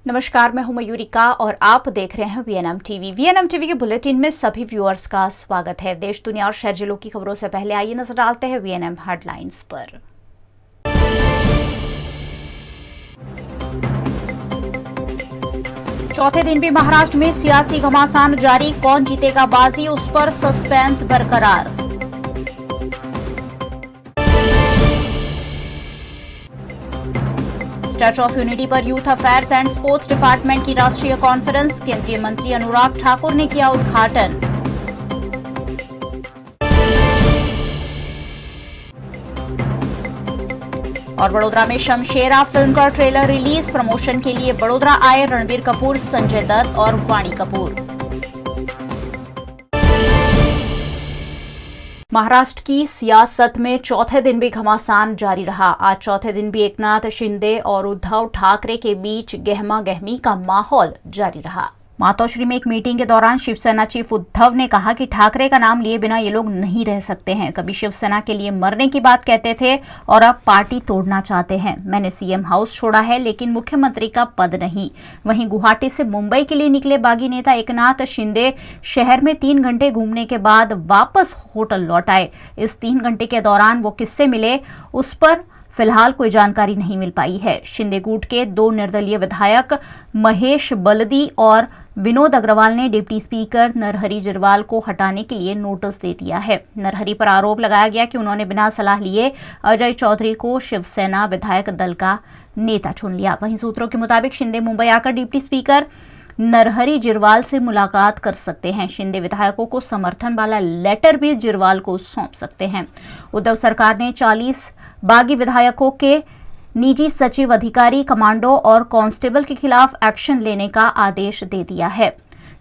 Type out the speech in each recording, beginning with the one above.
नमस्कार, मैं हूं मयूरिका और आप देख रहे हैं वीएनएम टीवी। वीएनएम टीवी के बुलेटिन में सभी व्यूअर्स का स्वागत है। देश, दुनिया और शहर जिलों की खबरों से पहले आइए नजर डालते हैं वीएनएम हेडलाइंस पर। चौथे दिन भी महाराष्ट्र में सियासी घमासान जारी। कौन जीतेगा बाजी, उस पर सस्पेंस बरकरार। स्टैच्यू ऑफ यूनिटी पर youth affairs and sports department की राष्ट्रीय कॉन्फ्रेंस, केंद्रीय मंत्री अनुराग ठाकुर ने किया उद्घाटन। और बड़ोदरा में शमशेरा फिल्म का ट्रेलर रिलीज। प्रमोशन के लिए बड़ोदरा आए रणबीर कपूर, संजय दत्त और वाणी कपूर। महाराष्ट्र की सियासत में चौथे दिन भी घमासान जारी रहा। आज चौथे दिन भी एकनाथ शिंदे और उद्धव ठाकरे के बीच गहमा गहमी का माहौल जारी रहा। मातोश्री में एक मीटिंग के दौरान शिवसेना चीफ उद्धव ने कहा कि ठाकरे का नाम लिए बिना ये लोग नहीं रह सकते हैं। कभी शिवसेना के लिए मरने की बात कहते थे और अब पार्टी तोड़ना चाहते हैं। मैंने सीएम हाउस छोड़ा है लेकिन मुख्यमंत्री का पद नहीं। वहीं गुवाहाटी से मुंबई के लिए निकले बागी नेता एकनाथ शिंदे शहर में 3 घंटे घूमने के बाद वापस होटल लौट आए। इस 3 घंटे के दौरान वो किससे मिले, उस पर फिलहाल कोई जानकारी नहीं मिल पाई है। शिंदे गुट के 2 निर्दलीय विधायक महेश बलदी और विनोद अग्रवाल ने डिप्टी स्पीकर नरहरि जिरवाल को हटाने के लिए नोटिस दे दिया है। नरहरि पर आरोप लगाया गया कि उन्होंने बिना सलाह लिए अजय चौधरी को शिवसेना विधायक दल का नेता चुन लिया। वहीं सूत्रों के मुताबिक शिंदे मुंबई आकर डिप्टी स्पीकर नरहरि जिरवाल से मुलाकात कर सकते हैं। शिंदे विधायकों को समर्थन वाला लेटर भी जिरवाल को सौंप सकते हैं। उद्धव सरकार ने 40 बागी विधायकों के निजी सचिव, अधिकारी, कमांडो और कांस्टेबल के खिलाफ एक्शन लेने का आदेश दे दिया है।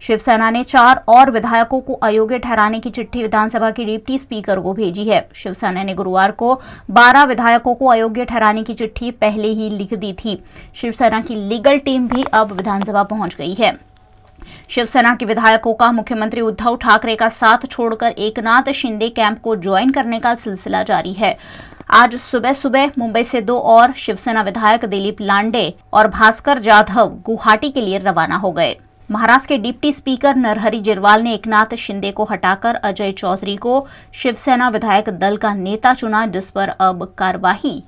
शिवसेना ने 4 और विधायकों को अयोग्य ठहराने की चिट्ठी विधानसभा के डिप्टी स्पीकर को भेजी है। शिवसेना ने गुरुवार को 12 विधायकों को अयोग्य ठहराने की चिट्ठी पहले ही लिख दी थी। शिवसेना की लीगल टीम भी अब विधानसभा पहुंच गई है। शिवसेना के विधायकों का मुख्यमंत्री उद्धव ठाकरे का साथ छोड़कर एकनाथ शिंदे कैंप को ज्वाइन करने का सिलसिला जारी है। आज सुबह सुबह मुंबई से 2 और शिवसेना विधायक दिलीप लांडे और भास्कर जाधव गुवाहाटी के लिए रवाना हो गए। महाराष्ट्र के डिप्टी स्पीकर नरहरि जिरवाल ने एकनाथ शिंदे को हटाकर अजय चौधरी को शिवसेना विधायक दल का नेता चुना, जिस पर अब कार्रवाई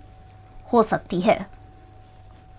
हो सकती है।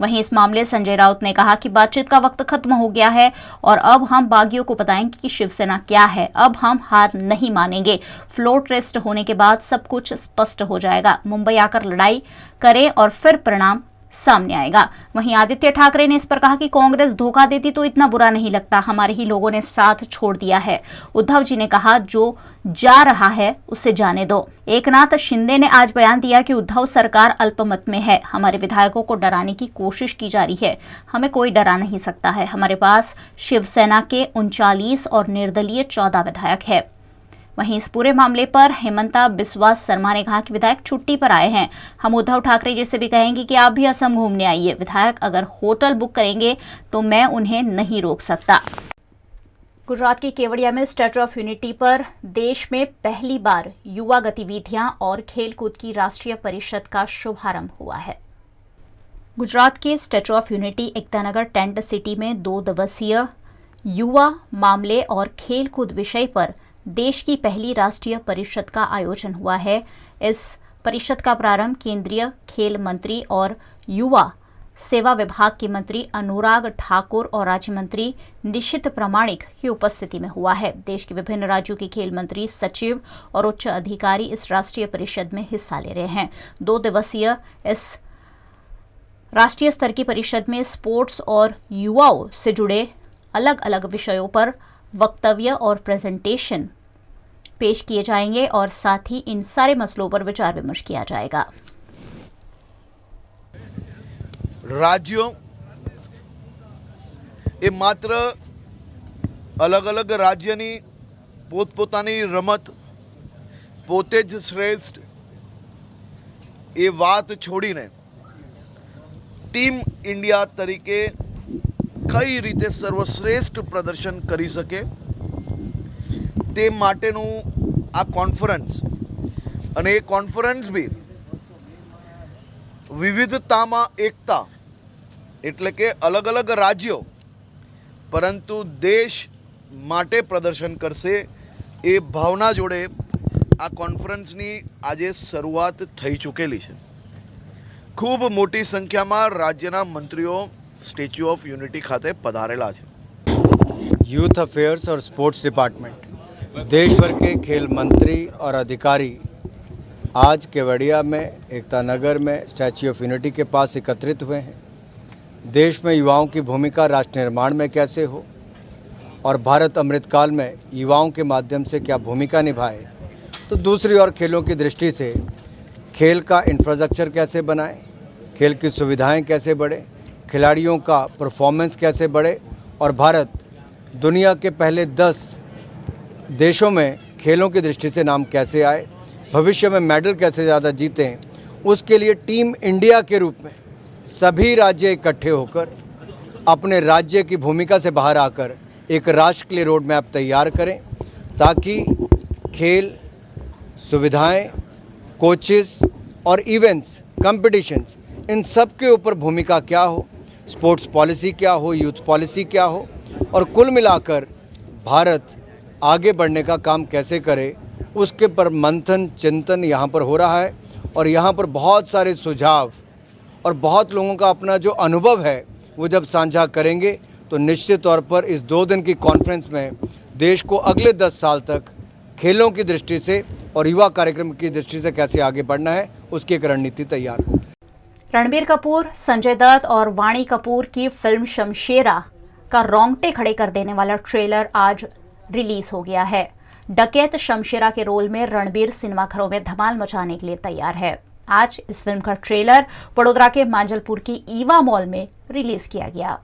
वहीं इस मामले संजय राउत ने कहा कि बातचीत का वक्त खत्म हो गया है और अब हम बागियों को बताएंगे कि शिवसेना क्या है। अब हम हार नहीं मानेंगे। फ्लोर टेस्ट होने के बाद सब कुछ स्पष्ट हो जाएगा। मुंबई आकर लड़ाई करें और फिर परिणाम सामने आएगा। वहीं आदित्य ठाकरे ने इस पर कहा कि कांग्रेस धोखा देती तो इतना बुरा नहीं लगता, हमारे ही लोगों ने साथ छोड़ दिया है। उद्धव जी ने कहा जो जा रहा है उसे जाने दो। एकनाथ शिंदे ने आज बयान दिया कि उद्धव सरकार अल्पमत में है, हमारे विधायकों को डराने की कोशिश की जा रही है। हमें कोई डरा नहीं सकता है। हमारे पास शिवसेना के 39 और निर्दलीय 14 विधायक है। वहीं इस पूरे मामले पर हेमंता बिस्वा शर्मा ने कहा कि विधायक छुट्टी पर आए हैं। हम उद्धव ठाकरे जी से भी कहेंगे कि आप भी असम घूमने आइए। विधायक अगर होटल बुक करेंगे तो मैं उन्हें नहीं रोक सकता। गुजरात के केवड़िया में स्टैच्यू ऑफ यूनिटी पर देश में पहली बार युवा गतिविधियां और खेलकूद की राष्ट्रीय परिषद का शुभारंभ हुआ है। गुजरात के statue of unity Ekta Nagar tent city में 2 दिवसीय युवा मामले और खेलकूद विषय पर देश की पहली राष्ट्रीय परिषद का आयोजन हुआ है। इस परिषद का प्रारंभ केंद्रीय खेल मंत्री और युवा सेवा विभाग के मंत्री अनुराग ठाकुर और राज्य मंत्री निशित प्रामाणिक की उपस्थिति में हुआ है। देश के विभिन्न राज्यों के खेल मंत्री, सचिव और उच्च अधिकारी इस राष्ट्रीय परिषद में हिस्सा ले रहे हैं। 2 दिवसीय इस राष्ट्रीय स्तर की परिषद में स्पोर्ट्स और युवाओं से जुड़े अलग अलग विषयों पर वक्तव्य और प्रेजेंटेशन पेश किए जाएंगे और साथ ही इन सारे मसलों पर विचार विमर्श किया जाएगा। राज्यों એ માત્ર અલગ અલગ રાજ્યની પોતપોતાની રમત પોતે જ શ્રેષ્ઠ એ વાત છોડીને ટીમ ઇન્ડિયા તરીકે કઈ રીતે સર્વશ્રેષ્ઠ પ્રદર્શન કરી શકે તે માટેનું આ કોન્ફરન્સ અને એ કોન્ફરન્સ બી વિવિધતામાં એકતા એટલે કે અલગ અલગ રાજ્યો પરંતુ દેશ માટે પ્રદર્શન કરશે એ ભાવના જોડે આ કોન્ફરન્સની આજે શરૂઆત થઈ ચૂકેલી છે. ખૂબ મોટી સંખ્યામાં રાજ્યના મંત્રીઓ સ્ટેચ્યુ ઓફ યુનિટી ખાતે पधारेला છે. यूथ अफेयर्स और स्पोर्ट्स डिपार्टमेंट, देश भर के खेल मंत्री और अधिकारी आज केवड़िया में एकता नगर में स्टैच्यू ऑफ यूनिटी के पास एकत्रित हुए हैं. देश में युवाओं की भूमिका राष्ट्र निर्माण में कैसे हो और भारत अमृतकाल में युवाओं के माध्यम से क्या भूमिका निभाए, तो दूसरी ओर खेलों की दृष्टि से खेल का इंफ्रास्ट्रक्चर कैसे बनाएं, खेल की सुविधाएं कैसे बढ़े, खिलाड़ियों का परफॉर्मेंस कैसे बढ़े और भारत दुनिया के पहले 10 देशों में खेलों की दृष्टि से नाम कैसे आए, भविष्य में मेडल कैसे ज़्यादा जीतें, उसके लिए टीम इंडिया के रूप में सभी राज्य इकट्ठे होकर अपने राज्य की भूमिका से बाहर आकर एक राष्ट्र के लिए रोड मैप तैयार करें, ताकि खेल सुविधाएं, कोचेस और इवेंट्स, कंपटीशंस, इन सब के ऊपर भूमिका क्या हो, स्पोर्ट्स पॉलिसी क्या हो, यूथ पॉलिसी क्या हो और कुल मिलाकर भारत आगे बढ़ने का काम कैसे करे, उसके पर मंथन चिंतन यहाँ पर हो रहा है. और यहाँ पर बहुत सारे सुझाव और बहुत लोगों का अपना जो अनुभव है वो जब साझा करेंगे तो निश्चित तौर पर इस 2 दिन की कॉन्फ्रेंस में देश को अगले 10 साल तक खेलों की दृष्टि से और युवा कार्यक्रम की दृष्टि से कैसे आगे बढ़ना है उसकी एक रणनीति तैयार हो. रणबीर कपूर, संजय दत्त और वाणी कपूर की फिल्म शमशेरा का रोंगटे खड़े कर देने वाला ट्रेलर आज रिलीज हो गया है. डकैत शमशेरा के रोल में रणबीर सिनेमाघरों में धमाल मचाने के लिए तैयार है. आज इस फिल्म का ट्रेलर वडोदरा के मांजलपुर की ईवा मॉल में रिलीज किया गया.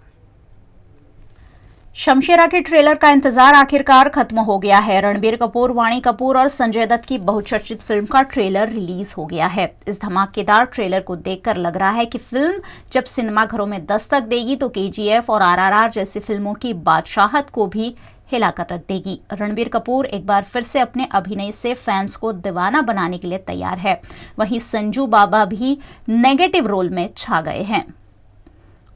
शमशेरा के ट्रेलर का इंतजार आखिरकार खत्म हो गया है. रणबीर कपूर, वाणी कपूर और संजय दत्त की बहुचर्चित फिल्म का ट्रेलर रिलीज हो गया है. इस धमाकेदार ट्रेलर को देखकर लग रहा है कि फिल्म जब सिनेमाघरों में दस्तक देगी तो केजीएफ और आरआरआर जैसी फिल्मों की बादशाहत को भी हिलाकर रख देगी. रणबीर कपूर एक बार फिर से अपने अभिनय से फैंस को दीवाना बनाने के लिए तैयार है. वहीं संजू बाबा भी नेगेटिव रोल में छा गए हैं.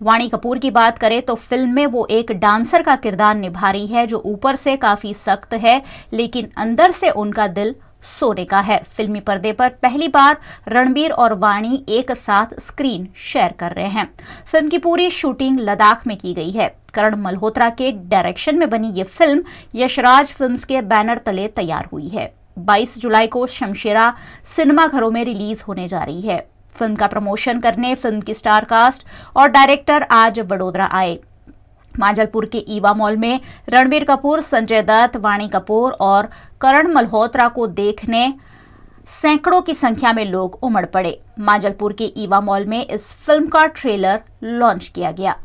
वाणी कपूर की बात करें तो फिल्म में वो एक डांसर का किरदार निभा रही है जो ऊपर से काफी सख्त है लेकिन अंदर से उनका दिल सोने का है. फिल्मी पर्दे पर पहली बार रणबीर और वाणी एक साथ स्क्रीन शेयर कर रहे हैं. फिल्म की पूरी शूटिंग लद्दाख में की गई है. करण मल्होत्रा के डायरेक्शन में बनी ये फिल्म यशराज फिल्म्स के बैनर तले तैयार हुई है. 22 जुलाई को शमशेरा सिनेमाघरों में रिलीज होने जा रही है. फिल्म का प्रमोशन करने फिल्म की स्टार कास्ट और डायरेक्टर आज वडोदरा आए. मांजलपुर के ईवा मॉल में रणबीर कपूर, संजय दत्त, वाणी कपूर और करण मल्होत्रा को देखने सैकड़ों की संख्या में लोग उमड़ पड़े. मांजलपुर के ईवा मॉल में इस फिल्म का ट्रेलर लॉन्च किया गया.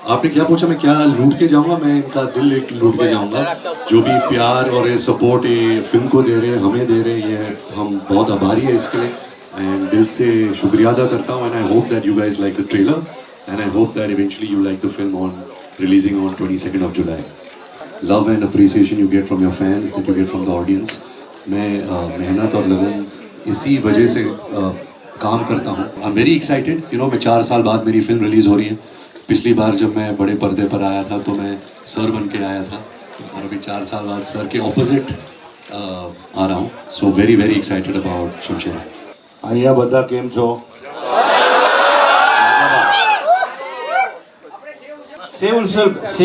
आपने क्या पूछा, मैं क्या लूट के जाऊंगा? मैं इनका दिल एक लूट के जाऊंगा. जो भी प्यार और ये सपोर्ट ये फिल्म को दे रहे हैं, हमें दे रहे हैं, ये हम बहुत आभारी है इसके लिए. एंड दिल से शुक्रिया अदा करता हूँ. And I hope that you guys like the trailer and I hope that eventually you like the film on releasing on 22nd of July. Love and appreciation you get from your fans, that you get from the audience. मैं मेहनत और लगन इसी वजह से काम करता हूँ. I'm very excited. You know, मैं 4 साल बाद मेरी फिल्म रिलीज़ हो रही है. पिछली बार जब मैं बड़े पर्दे पर आया था तो मैं सर बन के आया था और अभी 4 साल बाद सर के ऑपोजिट आ रहा हूँ. So very very excited about Shamshera. અહીંયા બધા કેમ છો? सेव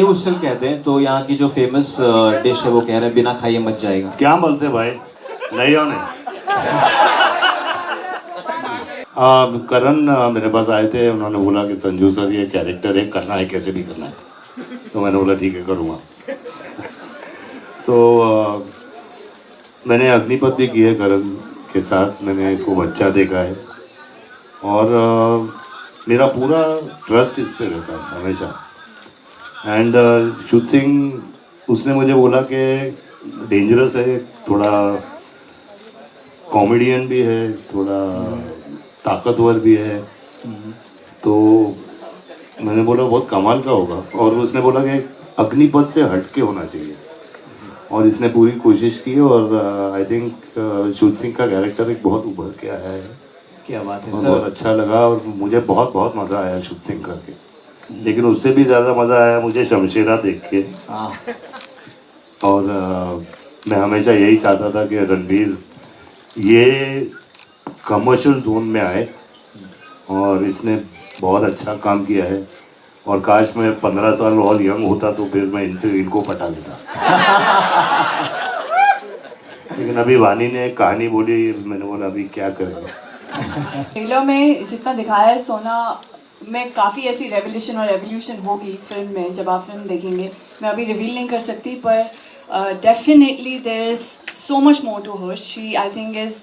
उसल कहते हैं, तो यहाँ की जो फेमस डिश है वो कह रहे हैं बिना खाए मत जाएगा. क्या बोलते भाई? नहीं हो नहीं. करण मेरे पास आए थे, उन्होंने बोला कि संजू सर ये कैरेक्टर है, करना है, कैसे भी करना है. तो मैंने बोला ठीक है करूँगा. तो मैंने अग्निपथ भी की है करण के साथ. मैंने इसको बच्चा देखा है और मेरा पूरा ट्रस्ट इस पर रहता है हमेशा. एंड शुद्ध सिंह उसने मुझे बोला कि डेंजरस है, थोड़ा कॉमेडियन भी है, थोड़ा ताकतवर भी है. तो मैंने बोला बहुत कमाल का होगा. और उसने बोला कि अग्निपथ से हटके होना चाहिए और इसने पूरी कोशिश की. और आई थिंक शुद्ध सिंह का कैरेक्टर एक बहुत उभर के आया है. क्या बात है और सर. बहुत अच्छा लगा और मुझे बहुत बहुत मज़ा आया शुद्ध सिंह करके. लेकिन उससे भी ज़्यादा मज़ा आया मुझे शमशेरा देख के। हाँ और मैं हमेशा यही चाहता था कि रणबीर ये कमर्शियल जोन में आए, और इसने बहुत अच्छा काम किया है। और काश मैं 15 साल और यंग होता तो फिर मैं इनको पटा लेता। लेकिन अभी वानी ने एक कहानी बोली, मैंने बोला अभी क्या करें। ट्रेलर में जितना दिखाया है सोना में काफ़ी ऐसी रेवोल्यूशन और रेवोल्यूशन होगी फिल्म में जब आप फिल्म देखेंगे। मैं अभी रिवील नहीं कर सकती, पर definitely there is so much more to her. She I think is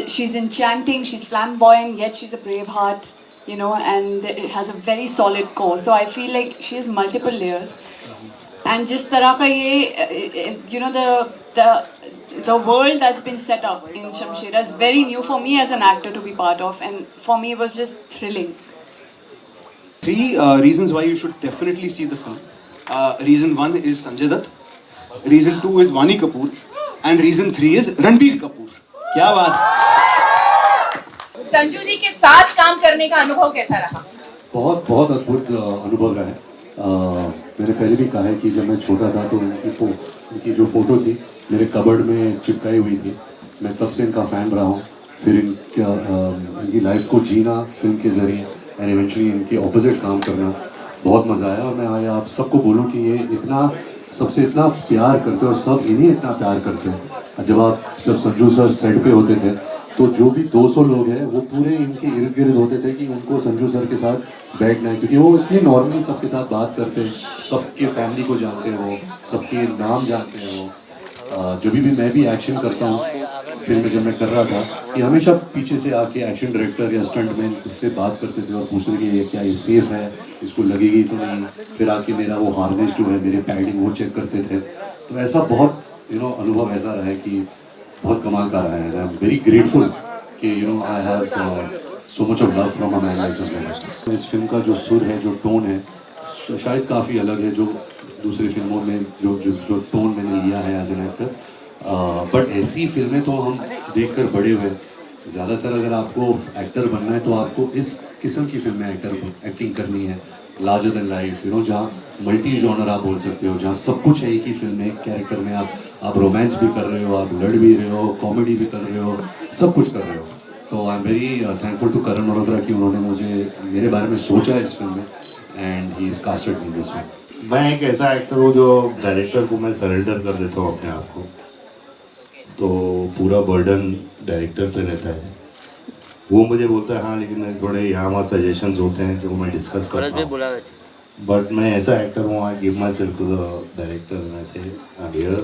she is enchanting, she's flamboyant, yet she's a brave heart, you know, and it has a very solid core. So I feel like she has multiple layers. And जिस तरह का ये you know the world that's been set up in Shamshera is very new for me as an actor to be part of, and for me it was just thrilling. 3 reasons why you should definitely see the film. Reason 1 is Sanjay Dutt, reason 2 is Vani Kapoor, and reason 3 is Ranbir Kapoor. क्या बात। संजू जी के साथ काम करने का अनुभव कैसा रहा? बहुत बहुत अद्भुत अनुभव रहा है। मैंने पहले भी कहा है कि जब मैं छोटा था तो इनकी जो फ़ोटो थी मेरे कबर्ड में चिपकाई हुई थी। मैं तब से इनका फ़ैन रहा हूँ। फिर इनकी लाइफ को जीना फिल्म के ज़रिए एंड इवेंचुअली इनके ऑपोजिट काम करना बहुत मज़ा आया। और मैं आज आप सबको बोलूँ कि ये सबसे इतना प्यार करते हैं और सब इन्हें इतना प्यार करते हैं। जब संजू सर सेट पे होते थे तो जो भी 200 लोग हैं वो पूरे इनके इर्द गिर्द होते थे कि उनको संजू सर के साथ बैठना है, क्योंकि वो इतने नॉर्मली सबके साथ बात करते हैं, सबके फैमिली को जानते हैं, वो सबके नाम जानते हैं। वो जब भी मैं भी एक्शन करता हूँ फिल्म में, जब मैं कर रहा था, ये हमेशा पीछे से आके एक्शन डायरेक्टर या स्टंटमैन से बात करते थे और पूछते थे कि ये क्या ये सेफ है, इसको लगेगी तो नहीं। फिर आके मेरा वो हार्नेस जो है, मेरे पैडिंग वो चेक करते थे। तो ऐसा बहुत अनुभव ऐसा रहा है कि बहुत कमाल का रहा है। आई एम वेरी ग्रेटफुल कि I have so much of love from a man like Sanjay. इस फिल्म का जो सुर है, जो टोन है, शायद काफ़ी अलग है जो दूसरी फिल्मों में जो टोन मैंने लिया है एज एन एक्टर। बट ऐसी फिल्में तो हम देखकर बड़े हुए। ज़्यादातर अगर आपको एक्टर बनना है तो आपको इस किस्म की फिल्में एक्टिंग करनी है, लार्जर देन लाइफ, जहाँ मल्टी जॉनर आप बोल सकते हो, जहाँ सब कुछ है एक ही फिल्म में, एक कैरेक्टर में आप रोमांस भी कर रहे हो, आप लड़ भी रहे हो, कॉमेडी भी कर रहे हो, सब कुछ कर रहे हो। तो I am very thankful to Karan Malhotra कि उन्होंने मेरे बारे में सोचा इस फिल्म में and he is casted me this film. मैं एक ऐसा एक्टर हूँ जो डायरेक्टर को मैं सरेंडर कर देता हूँ अपने आप को, तो पूरा बर्डन डायरेक्टर पे रहता है। वो मुझे बोलता है हाँ, लेकिन थोड़े यहाँ वहाँ सजेशंस होते हैं जो मैं डिस्कस करता हूँ। बट मैं ऐसा एक्टर हूँ, I give myself to the director and I say I am here,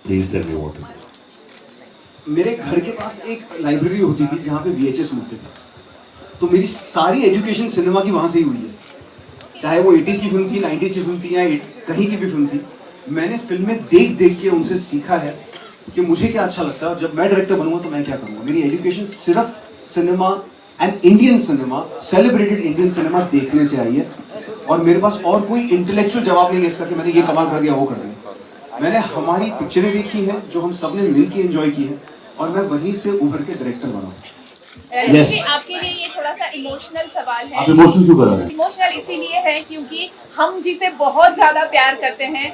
please tell me what to do. मेरे घर के पास एक लाइब्रेरी होती थी जहाँ पे VHS मिलते थे, तो मेरी सारी एजुकेशन सिनेमा की वहाँ से ही हुई है। चाहे वो 80s की फिल्म थी, 90s की फिल्म थी या कहीं की भी फिल्म थी, मैंने फिल्में देख देख के उनसे सीखा है कि मुझे क्या अच्छा लगता है और जब मैं डायरेक्टर बनूंगा तो मैं क्या करूँगा। मेरी एजुकेशन सिर्फ cinema and Indian cinema, celebrated Indian cinema देखने से आई है, और मेरे पास और कोई इंटेलेक्चुअल जवाब नहीं है इसका कि मैंने ये कमाल कर दिया, वो कर दिया। मैंने हमारी पिक्चरें देखी हैं जो हम सब ने मिल के एंजॉय की है, और मैं वहीं से उभर के डायरेक्टर बना। Yes. आपके लिए ये थोड़ा सा इमोशनल सवाल है। आप इमोशनल क्यों कर रहे हैं? इमोशनल इसीलिए है क्योंकि हम जिसे बहुत ज्यादा प्यार करते हैं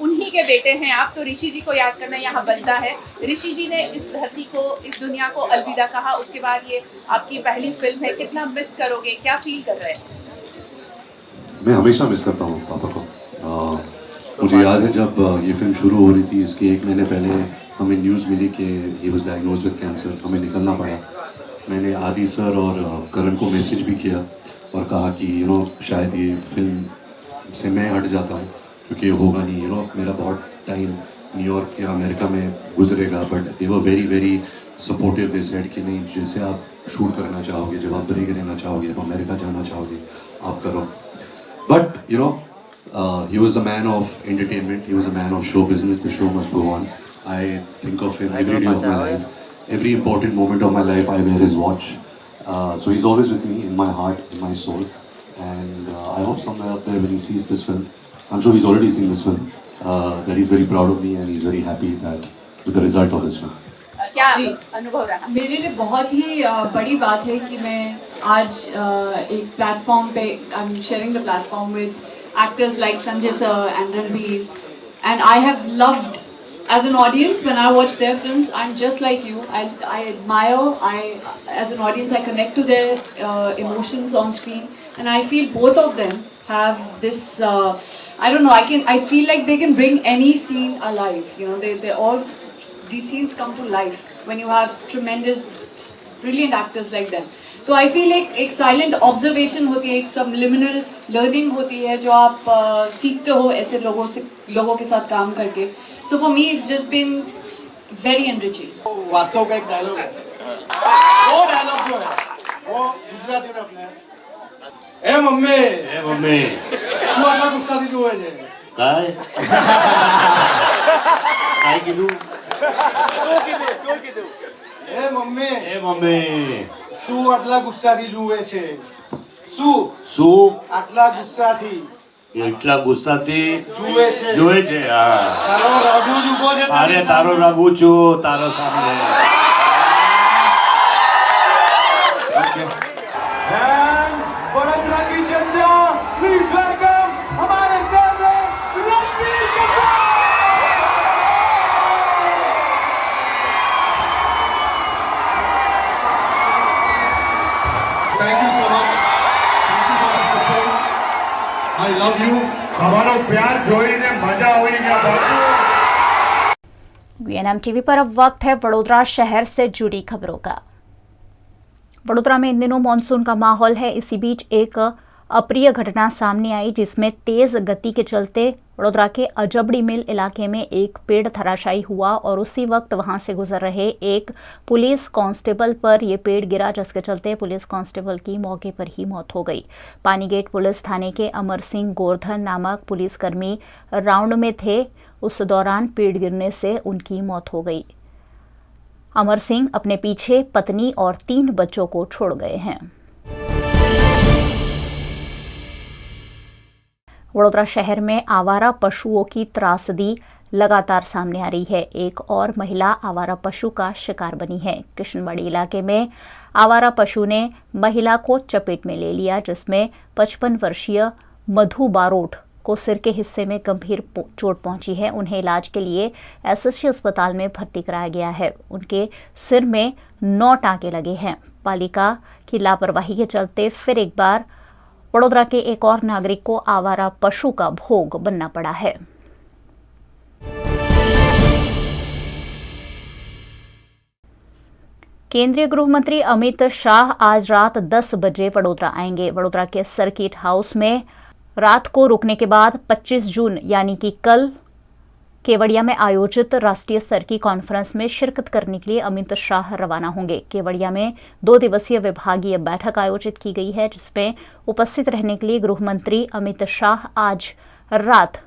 उन्हीं के बेटे हैं आप, तो ऋषि जी को याद करना यहाँ बनता है। ऋषि जी ने इस धरती को, इस दुनिया को अलविदा कहा, उसके बाद ये आपकी पहली फिल्म है, कितना मिस करोगे, क्या फील कर रहे हैं? मैं हमेशा मिस करता हूँ पापा को। मुझे याद है जब ये फिल्म शुरू हो रही थी, इसके 1 महीने पहले हमें न्यूज़ मिली कि he was diagnosed with cancer. हमें निकलना पड़ा। मैंने आदि सर और करण को मैसेज भी किया और कहा कि शायद ये फिल्म से मैं हट जाता हूँ क्योंकि होगा नहीं, मेरा बहुत टाइम न्यूयॉर्क या अमेरिका में गुजरेगा। But they were very very supportive. They said कि नहीं, जैसे आप शूट करना चाहोगे, जब आप ब्रेक रहना चाहोगे, जब अमेरिका जाना चाहोगे, आप करो। But he was a man of entertainment, he was a man of show business. The show must go on. I think of him every day of my life. Every important moment of my life I wear his watch. So he's always with me, in my heart, in my soul. And I hope somewhere up there when he sees this film, I'm sure he's already seen this film, that he's very proud of me and he's very happy that with the result of this film. क्या अनुभव रहा? मेरे लिए बहुत ही बड़ी बात है कि मैं आज एक प्लेटफॉर्म पे I am sharing the platform with actors like Sanjay sir and Ranbir, and I have loved as an audience when I watch their films. I'm just like you. I admire, as an audience I connect to their emotions on screen, and I feel both of them have this I don't know, I feel like they can bring any scene alive. You know, they all, these scenes come to life when you have tremendous brilliant actors like them. तो I feel एक silent observation होती है, एक subliminal learning होती है जो आप सीखते हो ऐसे लोगों के साथ काम करके. So for me, it's just been very enriching. वास्तव का एक डायलॉग है, वो डायलॉग जो है वो गुजराती में अपने ए मम्मी શું આટલા ગુસ્સાથી જોવે છે काय कीधું ए मम्मी શું આટલા ગુસ્સાથી જુએ છે શું આટલા ગુસ્સાથી એટલા ગુસ્સાથી જુએ છે હા તારો રઘુ જ ઊભો છે અરે તારો રઘુ છું તારો સામે And वडोदरा की जनता, please welcome हमारे favourite Ranbir Kapoor. Thank you so much. Thank you for the support. I love you. તમારો પ્યાર જોઈને મજા આવી ગયા બાપુ. वीएनएम टीवी पर अब वक्त है वडोदरा शहर से जुड़ी खबरों का. वडोदरा में इन दिनों मानसून का माहौल है. इसी बीच एक अप्रिय घटना सामने आई जिसमें तेज गति के चलते वडोदरा के अजबड़ी मिल इलाके में एक पेड़ धराशायी हुआ और उसी वक्त वहां से गुजर रहे एक पुलिस कांस्टेबल पर यह पेड़ गिरा, जिसके चलते पुलिस कांस्टेबल की मौके पर ही मौत हो गई. पानीगेट पुलिस थाने के अमर सिंह गोवर्धन नामक पुलिसकर्मी राउंड में थे. उस दौरान पेड़ गिरने से उनकी मौत हो गई. अमर सिंह अपने पीछे पत्नी और 3 बच्चों को छोड़ गए हैं. वडोदरा शहर में आवारा पशुओं की त्रासदी लगातार सामने आ रही है. एक और महिला आवारा पशु का शिकार बनी है. कृष्णवाड़ी इलाके में आवारा पशु ने महिला को चपेट में ले लिया, जिसमें 55 वर्षीय मधु बारोट को सिर के हिस्से में गंभीर चोट पहुंची है. उन्हें इलाज के लिए एसएससी अस्पताल में भर्ती कराया गया है. उनके सिर में 9 टांके लगे हैं. पालिका की लापरवाही के चलते फिर एक बार वडोदरा के एक और नागरिक को आवारा पशु का भोग बनना पड़ा है. केंद्रीय गृह मंत्री अमित शाह आज रात 10 बजे वडोदरा आएंगे. वडोदरा के सर्किट हाउस में रात को रुकने के बाद 25 जून यानी कि कल केवड़िया में आयोजित राष्ट्रीय स्तर की कॉन्फ्रेंस में शिरकत करने के लिए अमित शाह रवाना होंगे. केवड़िया में 2 दिवसीय विभागीय बैठक आयोजित की गई है, जिसमें उपस्थित रहने के लिए गृह मंत्री अमित शाह आज रात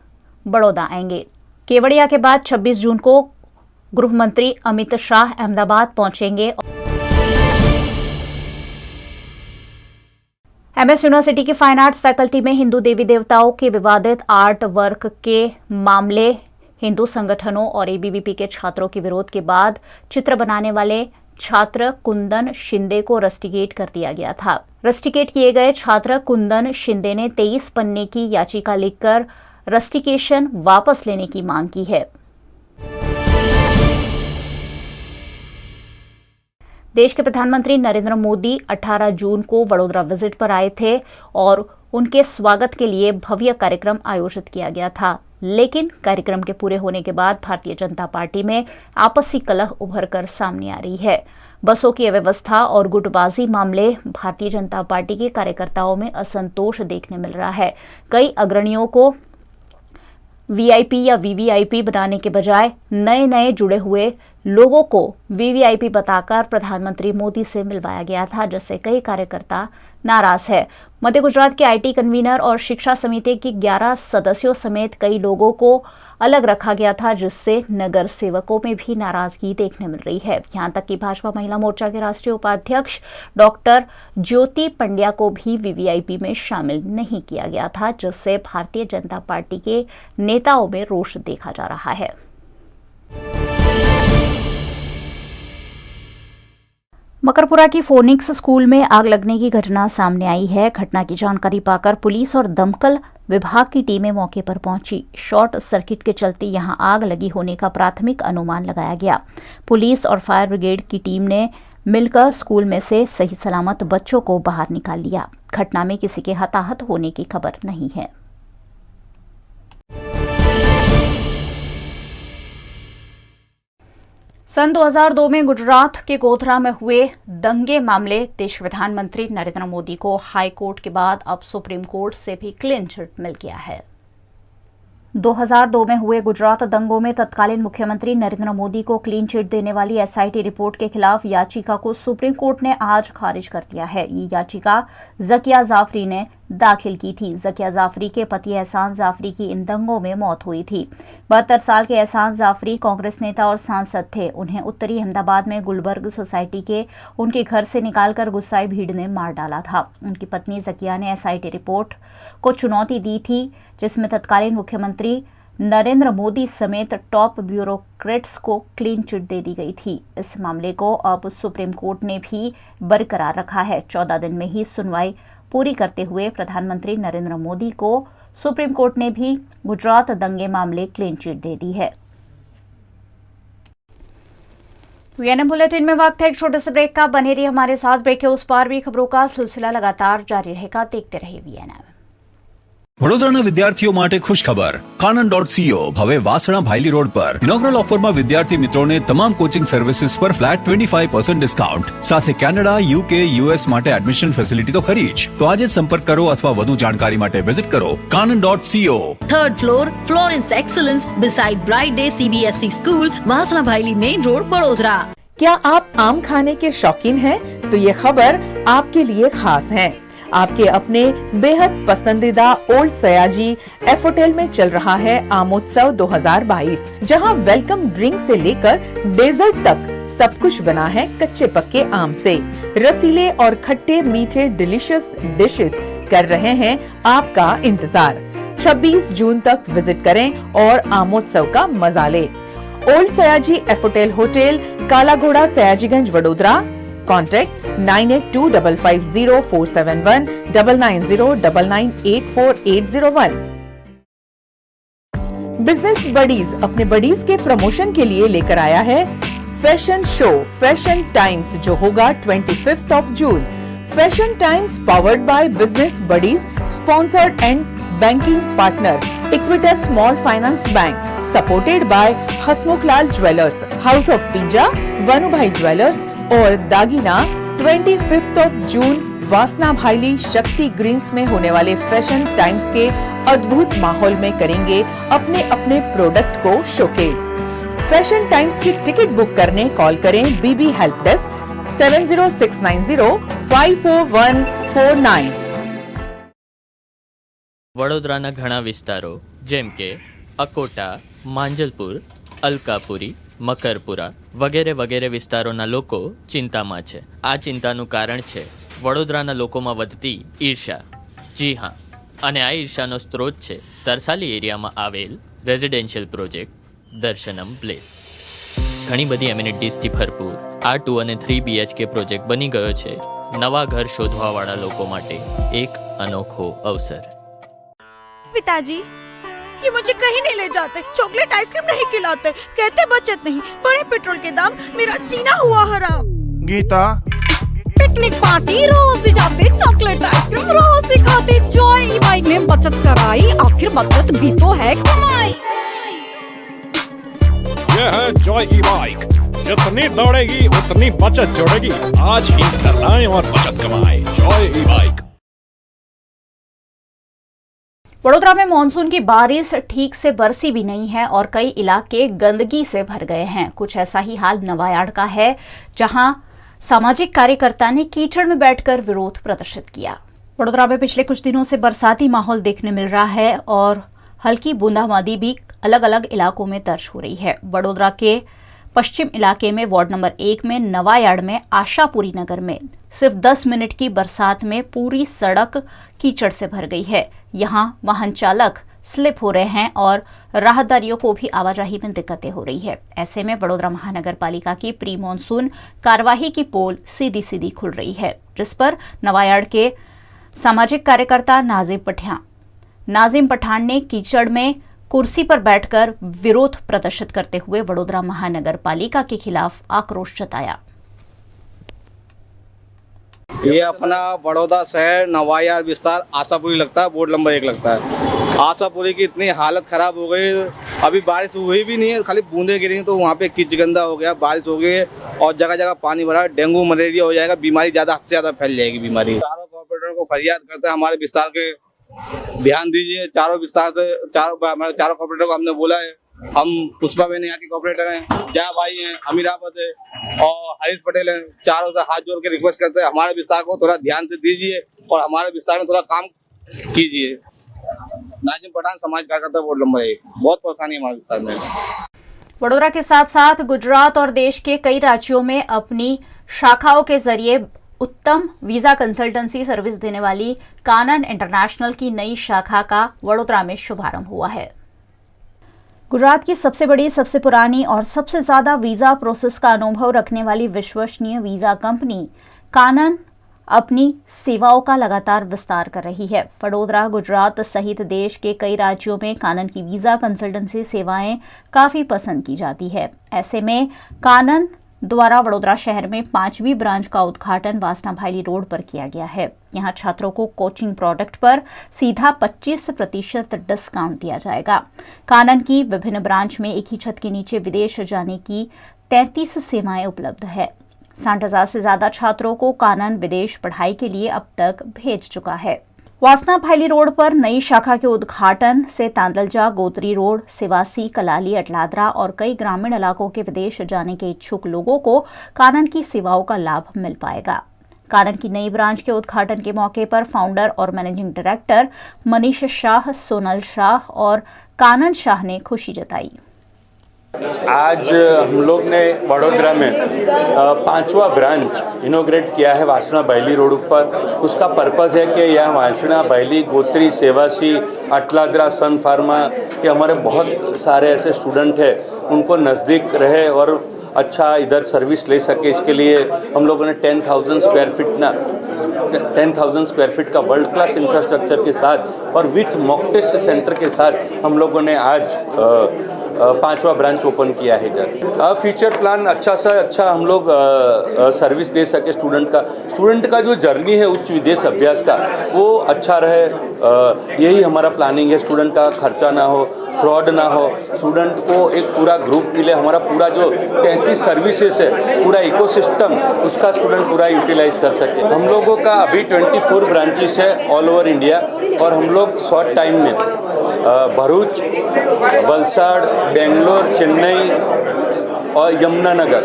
बड़ौदा आएंगे. केवड़िया के बाद 26 जून को गृह मंत्री अमित शाह अहमदाबाद पहुंचेंगे. एमएस यूनिवर्सिटी की फाइन आर्ट्स फैकल्टी में हिंदू देवी देवताओं के विवादित आर्ट वर्क के मामले हिंदू संगठनों और एबीवीपी के छात्रों के विरोध के बाद चित्र बनाने वाले छात्र कुंदन शिंदे को रस्टिकेट कर दिया गया था. रस्टिकेट किए गए छात्र कुंदन शिंदे ने 23 पन्ने की याचिका लिखकर रस्टिकेशन वापस लेने की मांग की है. देश के प्रधानमंत्री नरेंद्र मोदी 18 जून को वडोदरा विजिट पर आए थे और उनके स्वागत के लिए भव्य कार्यक्रम आयोजित किया गया था. लेकिन कार्यक्रम के पूरे होने के बाद भारतीय जनता पार्टी में आपसी कलह उभर कर सामने आ रही है. बसों की अव्यवस्था और गुटबाजी मामले भारतीय जनता पार्टी के कार्यकर्ताओं में असंतोष देखने मिल रहा है. कई अग्रणियों को वीआईपी या वीवीआईपी बनाने के बजाय नए जुड़े हुए लोगों को वीवीआईपी बताकर प्रधानमंत्री मोदी से मिलवाया गया था, जिससे कई कार्यकर्ता नाराज है. मध्य गुजरात के आईटी कन्वीनर और शिक्षा समिति के 11 सदस्यों समेत कई लोगों को अलग रखा गया था, जिससे नगर सेवकों में भी नाराजगी देखने मिल रही है. यहां तक कि भाजपा महिला मोर्चा के राष्ट्रीय उपाध्यक्ष डॉक्टर ज्योति पंड्या को भी वीवीआईपी में शामिल नहीं किया गया था, जिससे भारतीय जनता पार्टी के नेताओं में रोष देखा जा रहा है. मकरपुरा की फोनिक्स स्कूल में आग लगने की घटना सामने आई है। घटना की जानकारी पाकर पुलिस और दमकल विभाग की टीमें मौके पर पहुंची। शॉर्ट सर्किट के चलते यहां आग लगी होने का प्राथमिक अनुमान लगाया गया। पुलिस और फायर ब्रिगेड की टीम ने मिलकर स्कूल में से सही सलामत बच्चों को बाहर निकाल लिया। घटना में किसी के हताहत होने की खबर नहीं है। सन 2002 में गुजरात के गोधरा में हुए दंगे मामले देश के प्रधानमंत्री नरेंद्र मोदी को हाई कोर्ट के बाद अब सुप्रीम कोर्ट से भी क्लीन चिट मिल गया है। 2002 में हुए गुजरात दंगों में तत्कालीन मुख्यमंत्री नरेंद्र मोदी को क्लीन चिट देने वाली एसआईटी रिपोर्ट के खिलाफ याचिका को सुप्रीम कोर्ट ने आज खारिज कर दिया है। ये याचिका जकिया जाफरी ने दाखिल की थी। जकिया जाफरी के पति एहसान जाफरी की इन दंगों में मौत हुई थी। 72 साल के एहसान जाफरी कांग्रेस नेता और सांसद थे। उन्हें उत्तरी अहमदाबाद में गुलबर्ग सोसाइटी के उनके घर से निकालकर गुस्साई भीड़ ने मार डाला था। उनकी पत्नी जकिया ने एसआईटी रिपोर्ट को चुनौती दी थी, जिसमें तत्कालीन मुख्यमंत्री नरेंद्र मोदी समेत टॉप ब्यूरोक्रेट्स को क्लीन चिट दे दी गई थी। इस मामले को अब सुप्रीम कोर्ट ने भी बरकरार रखा है। 14 दिन में ही सुनवाई पूरी करते हुए प्रधानमंत्री नरेंद्र मोदी को सुप्रीम कोर्ट ने भी गुजरात दंगे मामले क्लीन चिट दे दी है। वीएनएम बुलेटिन में वक्त है एक छोटे से ब्रेक का। बने रहिए हमारे साथ। ब्रेक के उस पार भी खबरों का सिलसिला लगातार जारी रहेगा। देखते रहिए वीएनएम। વડોદરાના વિદ્યાર્થીઓ માટે ખુશખબર Kanan.co હવે વાસણા ભાયલી રોડ પર ઇનોગ્રલ ઓફરમાં વિદ્યાર્થી મિત્રોને તમામ કોચિંગ સર્વિસીસ પર ફ્લેટ 25% ડિસ્કાઉન્ટ સાથે કેનેડા, યુકે, યુએસ માટે એડમિશન ફેસિલિટી તો ખરી જ। તો આજે જ સંપર્ક કરો અથવા વધુ જાણકારી માટે વિઝિટ કરો Kanan.co। Third floor Florence excellence beside bright day CBSE school, वासना भाईली मेन रोड, बड़ोदरा। क्या आप आम खाने के शौकीन हैं? तो ये खबर आपके लिए खास है। आपके अपने बेहद पसंदीदा ओल्ड सयाजी एफ होटल में चल रहा है आमोत्सव 2022, जहां वेलकम ड्रिंक से लेकर डेजर्ट तक सब कुछ बना है कच्चे पक्के आम से। रसीले और खट्टे मीठे डिलीशियस डिशेस कर रहे हैं आपका इंतजार। 26 जून तक विजिट करें और आमोत्सव का मजा लें। Old Sayaji F hotel, Kala Ghoda, Sayajiganj, Vadodara. Contact 9825504719 9909984801। Business buddies अपने बडीज के प्रमोशन के लिए लेकर आया है फैशन शो फैशन टाइम्स, जो होगा 25 जून। Fashion Times powered by Business Buddies, sponsored and banking partner Equitas Small Finance Bank, supported by Hasmukhlal jewellers, house of Pinja, Vanubhai jewellers और दागिना। 25 जून वासना भाईली शक्ति ग्रीन्स में होने वाले फैशन टाइम्स के अद्भुत माहौल में करेंगे अपने अपने प्रोडक्ट को शोकेस। फैशन टाइम्स की टिकट बुक करने कॉल करें बीबी हेल्प डेस्क 7069054149। વડોદરાના ઘણા વિસ્તારો જેમ કે અકોટા, માંજલપુર, અલકાપુરી, મકરપુરા વગેરે વગેરે વિસ્તારોના લોકો ચિંતામાં છે। આ ચિંતાનું કારણ છે વડોદરાના લોકોમાં વધતી ઈર્ષા। જી હા, અને આ ઈર્ષાનો સ્ત્રોત છે તરસાલી એરિયામાં આવેલ રેઝિડેન્શિયલ પ્રોજેક્ટ દર્શનમ પ્લેસ। ઘણી બધી એમિનિટીઝથી ભરપૂર આ 2 અને 3 BHK પ્રોજેક્ટ બની ગયો છે નવા ઘર શોધવાવાળા લોકો માટે એક અનોખો અવસર। पिताजी, ये मुझे कहीं नहीं ले जाते, चॉकलेट आइसक्रीम नहीं खिलाते, कहते बचत नहीं, बड़े पेट्रोल के दाम, मेरा जीना हुआ हराम। गीता, पिकनिक पार्टी रोज ही जाते, चॉकलेट आइसक्रीम रोज ही खाते, जॉय ई बाइक में बचत कराई, आखिर बचत भी तो है कमाई। ये है जॉय ई बाइक, जितनी दौड़ेगी उतनी बचत जोड़ेगी। आज ही घर लाएं और बचत कमाएं। जॉय ई बाइक। वडोदरा में मानसून की बारिश ठीक से बरसी भी नहीं है और कई इलाके गंदगी से भर गए हैं। कुछ ऐसा ही हाल नवायाड़ का है, जहां सामाजिक कार्यकर्ता ने कीचड़ में बैठकर विरोध प्रदर्शित किया। वडोदरा में पिछले कुछ दिनों से बरसाती माहौल देखने मिल रहा है और हल्की बूंदाबांदी भी अलग अलग इलाकों में दर्ज हो रही है। वडोदरा के पश्चिम इलाके में वार्ड नंबर 1 में नवायाड़ में आशापुरी नगर में सिर्फ 10 मिनट की बरसात में पूरी सड़क कीचड़ से भर गई है। यहाँ वाहन चालक स्लिप हो रहे हैं और राहदारियों को भी आवाजाही में दिक्कतें हो रही है। ऐसे में वडोदरा महानगर पालिका की प्री मॉनसून कार्यवाही की पोल सीधी सीधी खुल रही है, जिस पर नवायाड़ के सामाजिक कार्यकर्ता नाजिम पठान ने कीचड़ में कुर्सी पर बैठकर विरोध प्रदर्शित करते हुए वडोदरा महानगर पालिका के खिलाफ आक्रोश जताया। ये अपना बड़ौदा शहर नवायार विस्तार आशापुरी लगता है, बोर्ड नंबर 1 लगता है। आशापुरी की इतनी हालत खराब हो गई, अभी बारिश हुई भी नहीं है, खाली बूंदे गिरी तो वहाँ पे किच गंदा हो गया, बारिश हो गई है और जगह जगह पानी भरा, डेंगू मलेरिया हो जाएगा, बीमारी ज़्यादा से ज़्यादा फैल जाएगी बीमारी। चारों कॉर्पोरेटर को फरियाद करते हैं हमारे विस्तार के ध्यान दीजिए। चारों कॉर्पोरेटर को हमने बोला है, हम पुष्पा बहन यहाँ के कॉर्पोरेटर हैं, जया भाई हैं, अमीराबाद है और हरीश पटेल हैं, चारों से हाथ जोड़ के रिक्वेस्ट करते हैं हमारे विस्तार को थोड़ा ध्यान से दीजिए और हमारे विस्तार में थोड़ा काम कीजिए। नाजिम पठान समाज कार्यकर्ता बोर्ड नंबर 1, बहुत परेशानी है हमारे विस्तार में। वडोदरा के साथ साथ गुजरात और देश के कई राज्यों में अपनी शाखाओं के जरिए उत्तम वीजा कंसल्टेंसी सर्विस देने वाली कानन इंटरनेशनल की नई शाखा का वडोदरा में शुभारंभ हुआ है। गुजरात की सबसे बड़ी, सबसे पुरानी और सबसे ज्यादा वीजा प्रोसेस का अनुभव रखने वाली विश्वसनीय वीजा कंपनी कानन अपनी सेवाओं का लगातार विस्तार कर रही है। वडोदरा, गुजरात सहित देश के कई राज्यों में कानन की वीजा कंसल्टेंसी सेवाएं काफी पसंद की जाती है। ऐसे में कानन द्वारा वडोदरा शहर में 5वीं ब्रांच का उद्घाटन वासना भायली रोड पर किया गया है। यहां छात्रों को कोचिंग प्रोडक्ट पर सीधा 25% डिस्काउंट दिया जाएगा। कानन की विभिन्न ब्रांच में एक ही छत के नीचे विदेश जाने की 33 सेवाएं उपलब्ध है। 60,000 से ज्यादा छात्रों को कानन विदेश पढ़ाई के लिए अब तक भेज चुका है। वासना भायली रोड पर नई शाखा के उद्घाटन से तांदलजा, गोत्री रोड, सिवासी, कलाली, अटलादरा और कई ग्रामीण इलाकों के विदेश जाने के इच्छुक लोगों को कानन की सेवाओं का लाभ मिल पाएगा। कानन की नई ब्रांच के उद्घाटन के मौके पर फाउंडर और मैनेजिंग डायरेक्टर मनीष शाह, सोनल शाह और कानन शाह ने खुशी जताई। आज हम लोग ने वडोदरा में 5वां ब्रांच इनोग्रेट किया है वासना भायली रोड पर। उसका पर्पज़ है कि यहाँ वासना भायली, गोत्री, सेवासी, अटलादरा, सन फार्मा के हमारे बहुत सारे ऐसे स्टूडेंट हैं, उनको नज़दीक रहे और अच्छा इधर सर्विस ले सके। इसके लिए हम लोगों ने 10,000 स्क्वायर फीट का वर्ल्ड क्लास इंफ्रास्ट्रक्चर के साथ और विथ मॉक टेस्ट सेंटर के साथ हम लोगों ने आज 5वां ब्रांच ओपन किया है इधर। फ्यूचर प्लान अच्छा सा अच्छा हम लोग सर्विस दे सके स्टूडेंट का जो जर्नी है उच्च विदेश अभ्यास का वो अच्छा रहे, यही हमारा प्लानिंग है। स्टूडेंट का खर्चा ना हो, फ्रॉड ना हो, स्टूडेंट को एक पूरा ग्रुप मिले, हमारा पूरा जो 33 सर्विसेज है, पूरा इकोसिस्टम उसका स्टूडेंट पूरा यूटिलाइज कर सके। हम लोगों का अभी 24 ब्रांचेस है ऑल ओवर इंडिया और हम लोग शॉर्ट टाइम में भरूच, वलसाड़, बेंगलोर, चेन्नई और यमुनानगर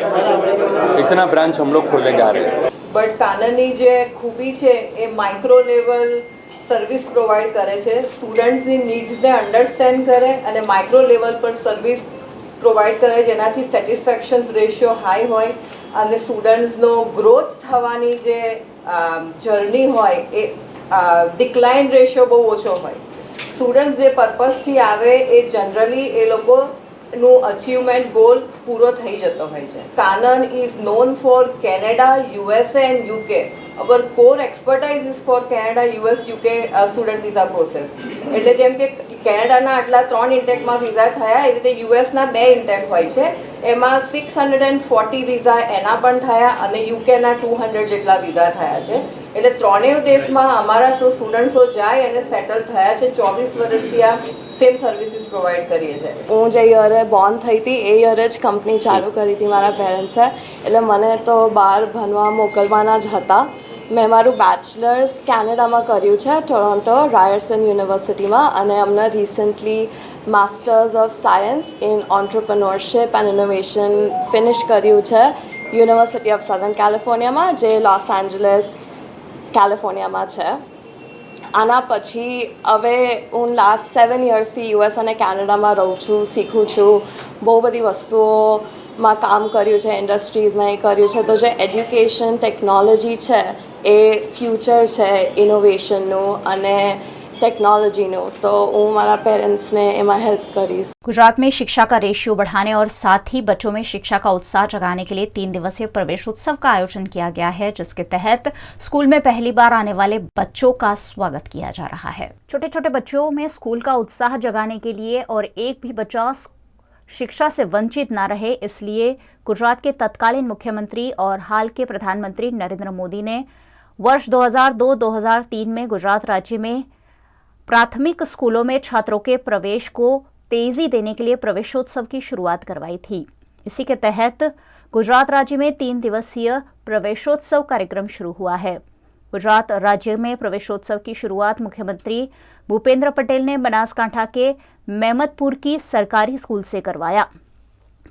इतना ब्रांच हम लोग खोलने जा रहे हैं। बट काननની જે ખૂબી છે એ માઇક્રો લેવલ સર્વિસ પ્રોવાઈડ કરે છે, સ્ટુડન્ટ્સની નીડ્સને અન્ડરસ્ટેન્ડ કરે અને માઇક્રો લેવલ પર સર્વિસ પ્રોવાઈડ કરે જેનાથી સેટિસ્ફેક્શન રેશિયો હાઈ હોય અને સ્ટુડન્ટ્સનો ગ્રોથ થવાની જે જર્ની હોય એ ડિક્લાઇન રેશિયો બહુ ઓછો હોય। સ્ટુડન્ટ્સ જે પર્પઝથી આવે એ જનરલી એ લોકોનું અચીવમેન્ટ ગોલ પૂરો થઈ જતો હોય છે। Kanan is known for Canada, USA and UK. Our core expertise is for Canada, US, UK student visa process. એટલે જેમ કે કેનેડાના આટલા 3 ઇન્ટેકમાં વિઝા થયા, એવી રીતે યુએસના 2 ઇન્ટેક હોય છે, એમાં 640 વિઝા એના પણ થયા અને યુકેના 200 જેટલા વિઝા થયા છે। એટલે ત્રણેય દેશમાં અમારા સ્ટુડન્ટ્સો જાય અને સેટલ થયા છે। 24 વર્ષથી આ સેમ સર્વિસીસ પ્રોવાઈડ કરીએ છીએ। હું જે યરે બોર્ન થઈ હતી એ યરે જ કંપની ચાલુ કરી હતી મારા પેરેન્ટ્સે, એટલે મને તો બહાર ભણવા મોકલવાના જ હતા। મેં મારું બેચલર્સ કેનેડામાં કર્યું છે, ટોરોન્ટો રાયર્સન યુનિવર્સિટીમાં, અને અમને recently masters of science in entrepreneurship and innovation finish કર્યું છે યુનિવર્સિટી ઓફ સધર્ન કેલિફોર્નિયામાં, જે લોસ એન્જલસ કેલિફોર્નિયામાં છે। આના પછી હવે હું લાસ્ટ 7 યર્સથી યુએસ અને કેનેડામાં રહું છું, શીખું છું, બહુ બધી વસ્તુઓમાં કામ કર્યું છે, ઇન્ડસ્ટ્રીઝમાં એ કર્યું છે। તો જે એડ્યુકેશન ટેકનોલોજી છે એ ફ્યુચર છે ઇનોવેશનનું, અને ટેકનોલોજીનું, તો હું મારા પેરેન્ટ્સને એમાં હેલ્પ કરીશ. गुजरात में शिक्षा का रेशियो बढ़ाने और साथ ही बच्चों में शिक्षा का उत्साह जगाने के लिए 3 दिवसीय प्रवेश उत्सव का आयोजन किया गया है, जिसके तहत स्कूल में पहली बार आने वाले बच्चों का स्वागत किया जा रहा है. छोटे छोटे बच्चों में स्कूल का उत्साह जगाने के लिए और एक भी बच्चा शिक्षा से वंचित न रहे, इसलिए गुजरात के तत्कालीन मुख्यमंत्री और हाल के प्रधानमंत्री नरेंद्र मोदी ने वर्ष 2002-2003 में गुजरात राज्य में प्राथमिक स्कूलों में छात्रों के प्रवेश को तेजी देने के लिए प्रवेशोत्सव की शुरुआत करवाई थी. इसी के तहत गुजरात राज्य में 3 दिवसीय प्रवेशोत्सव कार्यक्रम शुरू हुआ है. गुजरात राज्य में प्रवेशोत्सव की शुरुआत मुख्यमंत्री भूपेंद्र पटेल ने बनासकांठा के मेमतपुर की सरकारी स्कूल से करवाया.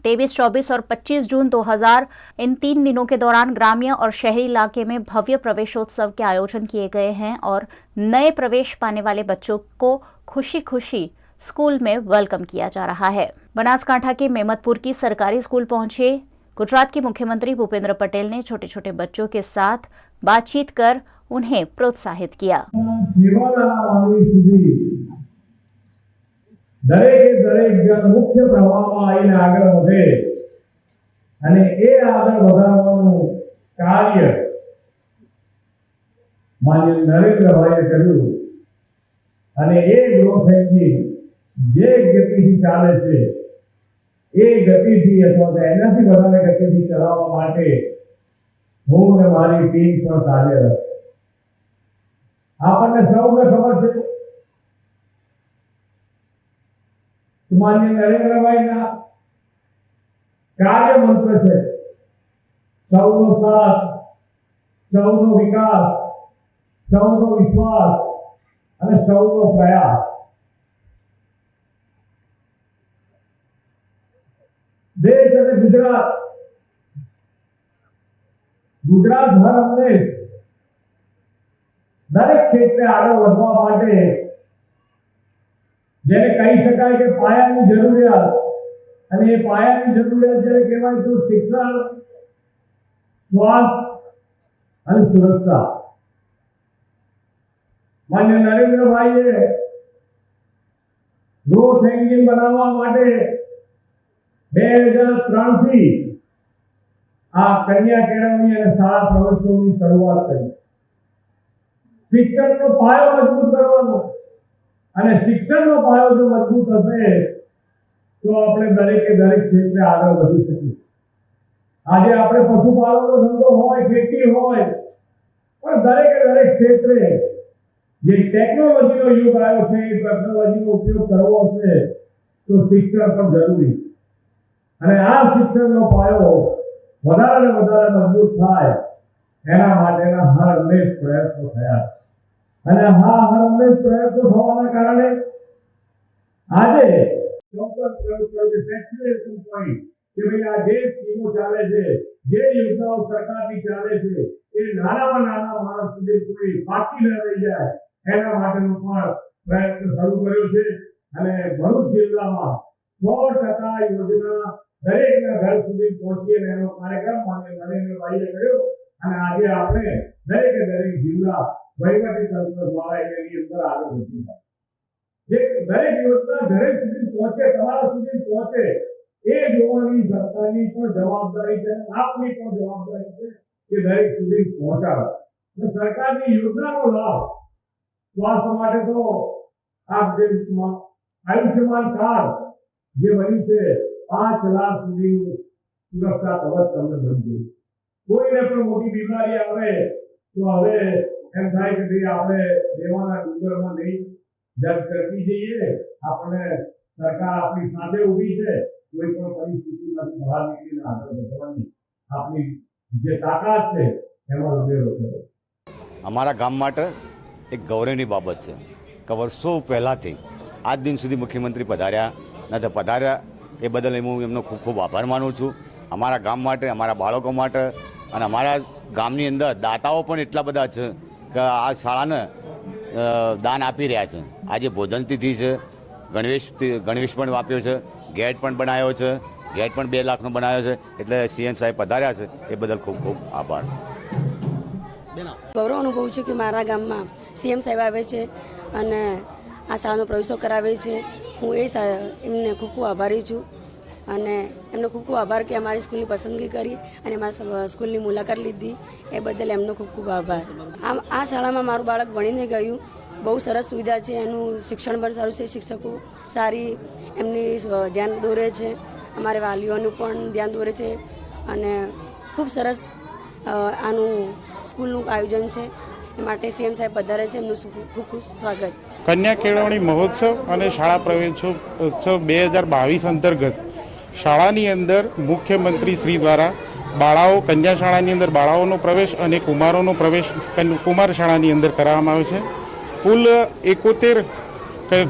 23, 24 और 25 जून 2000 इन 3 दिनों के दौरान ग्रामीण और शहरी इलाके में भव्य प्रवेशोत्सव के आयोजन किए गए हैं और नए प्रवेश पाने वाले बच्चों को खुशी खुशी स्कूल में वेलकम किया जा रहा है. बनासकांठा के मेमतपुर की सरकारी स्कूल पहुंचे गुजरात के मुख्यमंत्री भूपेंद्र पटेल ने छोटे छोटे बच्चों के साथ बातचीत कर उन्हें प्रोत्साहित किया. દરેક જણ મુખ્ય પ્રવાહમાં આવીને આગળ વધે અને એ આગળ વધારવાનું કાર્ય માનનીય નરેન્દ્રભાઈએ કર્યું અને એ ગ્રોથ એન્જિન જે ગતિથી ચાલે છે એ ગતિથી અથવા તો એનાથી વધારે ગતિથી ચલાવવા માટે હું અને મારી ટીમ પણ કાર્યરત. આપણને સૌને ખબર છે माननीय नरेंद्रभाई कार्य मंत्र है सौनो साथ, सौनो विकास, सौनो विश्वास और सौनो प्रयास. देश और गुजरात भर हमने दरेक क्षेत्र आगे बढ़वा माटे જેને કહી શકાય કે પાયાની જરૂરિયાત, અને એ પાયાની જરૂરિયાત જ્યારે કહેવાય તો શિક્ષણ, સ્વાસ્થ્ય અને સુરક્ષા. માન્ય નરેન્દ્રભાઈએ ગ્રોથ એન્જિન બનાવવા માટે 2003 થી આ કન્યા કેળવણી અને શાળા પ્રવેશોની શરૂઆત કરી. શિક્ષણનો પાયો મજબૂત કરવાનો અને શિક્ષણનો પાયો જો મજબૂત હશે તો આપણે દરેકે દરેક ક્ષેત્રે આગળ વધી શકીએ. આજે આપણે પશુપાલનનો ધંધો હોય, ખેતી હોય, પણ દરેકે દરેક ક્ષેત્રે જે ટેકનોલોજીનો યુગ આવ્યો છે એ ટેકનોલોજીનો ઉપયોગ કરવો હશે તો શિક્ષણ પણ જરૂરી. અને આ શિક્ષણનો પાયો વધારે ને વધારે મજબૂત થાય એના માટેના હર હંમેશ પ્રયત્નો થયા. અને હા હંમેશ પ્રયત્નો થવાના કારણે આજે ચોક્કસ સેચ્યુરેશન પોઈન્ટ કે ભાઈ આ જે સ્કીમો ચાલે છે, જે યોજનાઓ સરકારની ચાલે છે એ નાનામાં નાના માણસ સુધી કોઈ બાકી ન રહી જાય એના માટેનો પણ પ્રયત્ન શરૂ કર્યો છે. અને ભરૂચ જિલ્લામાં 100% યોજના દરેકના ઘર સુધી પહોંચી અને એનો કાર્યક્રમ માન્ય નરેન્દ્રભાઈએ કર્યો. અને આજે આપણે દરેકે દરેક જિલ્લા વહીવટી તંત્ર દ્વારા એની અંદર આગળ વધી જાય. જે દરેક યોજના ઘરે સુધી પહોંચે, તમારા સુધી પહોંચે એ જોવાની સરકારની પણ જવાબદારી છે, આપની પણ જવાબદારી છે કે દરેક સુધી પહોંચાડો. સરકારની યોજનાનો લાભ સ્વાસ્થ્ય માટે તો આ જે આયુષ્યમાન કાર્ડ જે બન્યું છે 5 લાખ સુધીનું સુરક્ષા કવચ તમને મળ્યું. કોઈને પણ મોટી બીમારી આવે તો હવે એમ થાય કે ભાઈ આપણે દેવાના ડુંગરમાં નહીં જજ કરતી જઈએ, આપણે સરકાર આપણી સાથે ઊભી છે, કોઈ પણ પરિસ્થિતિમાંથી બહાર નીકળીને આગળ વધવાની આપણી જે તાકાત છે એમાં ઉમેરો કરો. અમારા ગામ માટે એક ગૌરવની બાબત છે કે વર્ષો પહેલાંથી આજ દિન સુધી મુખ્યમંત્રી પધાર્યા નથી પધાર્યા એ બદલ હું એમનો ખૂબ ખૂબ આભાર માનું છું. અમારા ગામ માટે, અમારા બાળકો માટે અને અમારા ગામની અંદર દાતાઓ પણ એટલા બધા છે કે આ શાળાને દાન આપી રહ્યા છે. આજે ભોજન તિથિ છે, ગણવેશ પણ આપ્યો છે, ગેટ પણ બનાવ્યો છે, ગેટ પણ 2 લાખનો બનાવ્યો છે. એટલે સીએમ સાહેબ પધાર્યા છે એ બદલ ખૂબ ખૂબ આભાર. ગૌરવ અનુભવું છું કે મારા ગામમાં સીએમ સાહેબ આવે છે અને આ શાળાનો પ્રવેશો કરાવે છે. હું એમને ખૂબ ખૂબ આભારી છું અને એમનો ખૂબ ખૂબ આભાર કે અમારી સ્કૂલની પસંદગી કરી અને અમારા સ્કૂલની મુલાકાત લીધી એ બદલ એમનો ખૂબ ખૂબ આભાર. આ શાળામાં મારું બાળક ભણીને ગયું. બહુ સરસ સુવિધા છે. એનું શિક્ષણ પણ સારું છે. શિક્ષકો સારી એમની ધ્યાન દોરે છે. અમારે વાલીઓનું પણ ધ્યાન દોરે છે અને ખૂબ સરસ આનું સ્કૂલનું આયોજન છે. એ માટે સીએમ સાહેબ પધારે છે. એમનું ખૂબ ખૂબ સ્વાગત. કન્યા કેળવણી મહોત્સવ અને શાળા પ્રવેશોત્સવ 2022 અંતર્ગત શાળાની અંદર મુખ્યમંત્રી શ્રી દ્વારા બાળાઓ કન્યા શાળાની અંદર બાળાઓનો પ્રવેશ અને કુમારોનો પ્રવેશ કુમાર શાળાની અંદર કરવામાં આવે છે. કુલ 71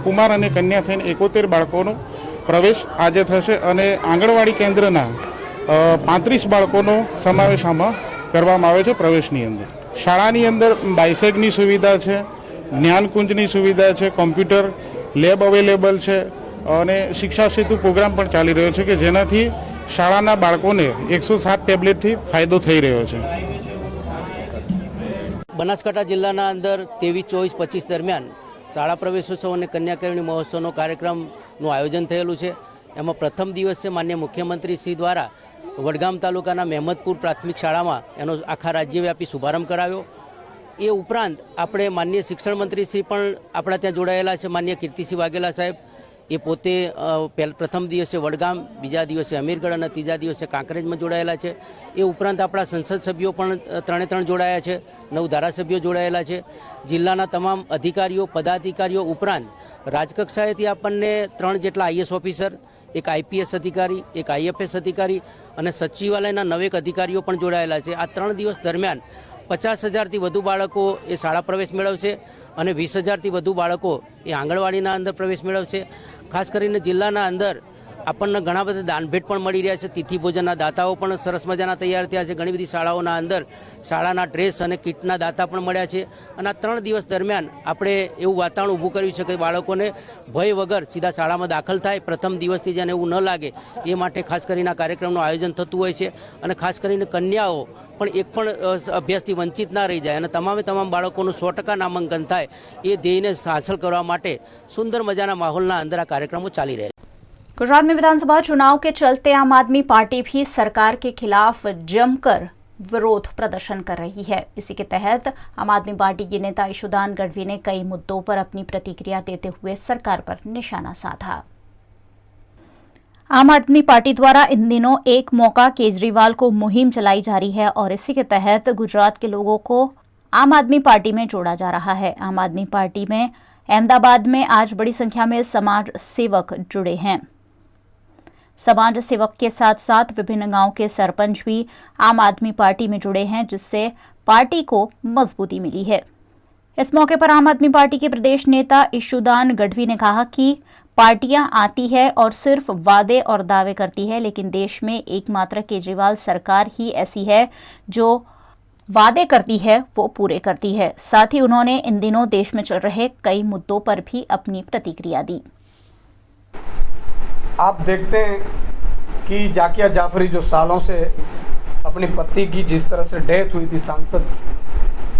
કુમાર અને કન્યા થઈને 71 બાળકોનો પ્રવેશ આજે થશે અને આંગણવાડી કેન્દ્રના 35 બાળકોનો સમાવેશ આમાં કરવામાં આવે છે પ્રવેશની અંદર. શાળાની અંદર બાયસેગની સુવિધા છે, જ્ઞાનકુંજની સુવિધા છે, કોમ્પ્યુટર લેબ અવેલેબલ છે અને શિક્ષા સેતુ પ્રોગ્રામ પણ ચાલી રહ્યો છે કે જેનાથી શાળાના બાળકોને 107 ટેબ્લેટથી ફાયદો થઈ રહ્યો છે. બનાસકાંઠા જિલ્લાના અંદર 23, 24, 25 દરમિયાન શાળા પ્રવેશોત્સવ અને કન્યા કેળવણી મહોત્સવનો કાર્યક્રમનું આયોજન થયેલું છે. એમાં પ્રથમ દિવસે માનનીય મુખ્યમંત્રી શ્રી દ્વારા વડગામ તાલુકાના મહેમદપુર પ્રાથમિક શાળામાં એનો આખા રાજ્યવ્યાપી શુભારંભ કરાવ્યો. એ ઉપરાંત આપણે માનનીય શિક્ષણ મંત્રી શ્રી પણ આપણા ત્યાં જોડાયેલા છે. માનનીય કીર્તિસિંહ વાઘેલા સાહેબ એ પોતે પ્રથમ દિવસે વડગામ, બીજા દિવસે અમીરગઢ અને ત્રીજા દિવસે કાંકરેજમાં જોડાયેલા છે. એ ઉપરાંત આપણા સંસદ સભ્યો પણ 3 જોડાયા છે. 9 ધારાસભ્યો જોડાયેલા છે. જિલ્લાના તમામ અધિકારીઓ, પદાધિકારીઓ ઉપરાંત રાજકક્ષાએથી આપણને 3 જેટલા આઈએસ ઓફિસર, એક આઈપીએસ અધિકારી, એક આઈએફએસ અધિકારી અને સચિવાલયના 9 અધિકારીઓ પણ જોડાયેલા છે. આ 3 દિવસ દરમિયાન 50,000થી વધુ બાળકો એ શાળા પ્રવેશ મેળવશે અને 20,000થી વધુ બાળકો એ આંગણવાડીના અંદર પ્રવેશ મેળવશે. ખાસ કરીને જિલ્લાના અંદર આપણને ઘણા બધા દાનભેટ પણ મળી રહ્યા છે. તિથિ ભોજનના દાતાઓ પણ સરસ મજાના તૈયાર થયા છે. ઘણી બધી શાળાઓના અંદર શાળાના ડ્રેસ અને કીટના દાતા પણ મળ્યા છે. અને આ 3 દિવસ દરમિયાન આપણે એવું વાતાવરણ ઊભું કર્યું છે કે બાળકોને ભય વગર સીધા શાળામાં દાખલ થાય, પ્રથમ દિવસથી જેને એવું ન લાગે એ માટે ખાસ કરીને આ કાર્યક્રમનું આયોજન થતું હોય છે. અને ખાસ કરીને કન્યાઓ પણ એક પણ અભ્યાસથી વંચિત ના રહી જાય અને તમામ બાળકોનું 100% નામાંકન થાય એ ધ્યેયને હાંસલ કરવા માટે સુંદર મજાના માહોલના અંદર આ કાર્યક્રમો ચાલી રહ્યા છે. गुजरात में विधानसभा चुनाव के चलते आम आदमी पार्टी भी सरकार के खिलाफ जमकर विरोध प्रदर्शन कर रही है. इसी के तहत आम आदमी पार्टी के नेता ईशुदान गढ़वी ने कई मुद्दों पर अपनी प्रतिक्रिया देते हुए सरकार पर निशाना साधा. आम आदमी पार्टी द्वारा इन दिनों एक मौका केजरीवाल को मुहिम चलाई जा रही है और इसी के तहत गुजरात के लोगों को आम आदमी पार्टी में जोड़ा जा रहा है. आम आदमी पार्टी में अहमदाबाद में आज बड़ी संख्या में समाज सेवक जुड़े हैं. समाज सेवक के साथ साथ विभिन्न गांव के सरपंच भी आम आदमी पार्टी में जुड़े हैं, जिससे पार्टी को मजबूती मिली है. इस मौके पर आम आदमी पार्टी के प्रदेश नेता ईशुदान गढ़वी ने कहा कि पार्टियां आती है और सिर्फ वादे और दावे करती है, लेकिन देश में एकमात्र केजरीवाल सरकार ही ऐसी है जो वादे करती है वो पूरे करती है. साथ ही उन्होंने इन दिनों देश में चल रहे कई मुद्दों पर भी अपनी प्रतिक्रिया दी. आप देखते हैं कि जाकिया जाफरी जो सालों से अपनी पति की जिस तरह से डेथ हुई थी सांसद की,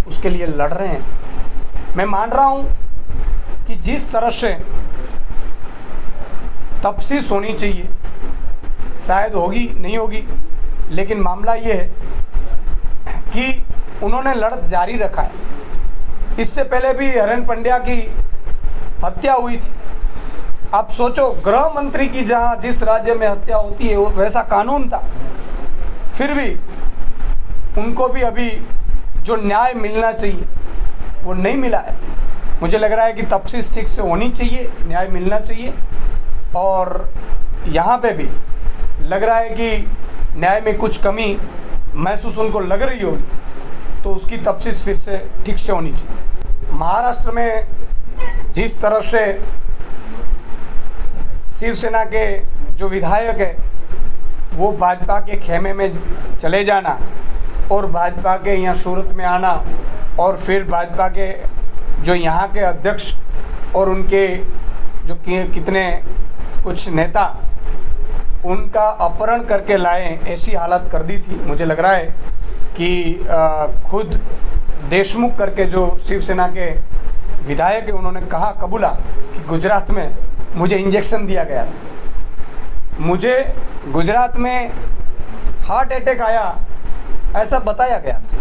उसके लिए लड़ रहे हैं. मैं मान रहा हूं कि जिस तरह से तफ्सीस होनी चाहिए, शायद होगी नहीं होगी, लेकिन मामला ये है कि उन्होंने लड़त जारी रखा है. इससे पहले भी हरेन पंड्या की हत्या हुई थी. आप सोचो, गृह मंत्री की जहां जिस राज्य में हत्या होती है वैसा कानून था, फिर भी उनको भी अभी जो न्याय मिलना चाहिए वो नहीं मिला है. मुझे लग रहा है कि तफ्सीस ठीक से होनी चाहिए, न्याय मिलना चाहिए. और यहाँ पे भी लग रहा है कि न्याय में कुछ कमी महसूस उनको लग रही होगी, तो उसकी तफ्सीस फिर से ठीक से होनी चाहिए. महाराष्ट्र में जिस तरह से शिवसेना के जो विधायक है वो भाजपा के खेमे में चले जाना और भाजपा के यहाँ सूरत में आना और फिर भाजपा के जो यहाँ के अध्यक्ष और उनके जो कितने कुछ नेता उनका अपहरण करके लाए, ऐसी हालत कर दी थी. मुझे लग रहा है कि खुद देशमुख करके जो शिवसेना के विधायक है, उन्होंने कहा, कबूला कि गुजरात में मुझे इंजेक्शन दिया गया था, मुझे गुजरात में हार्ट अटैक आया, ऐसा बताया गया था।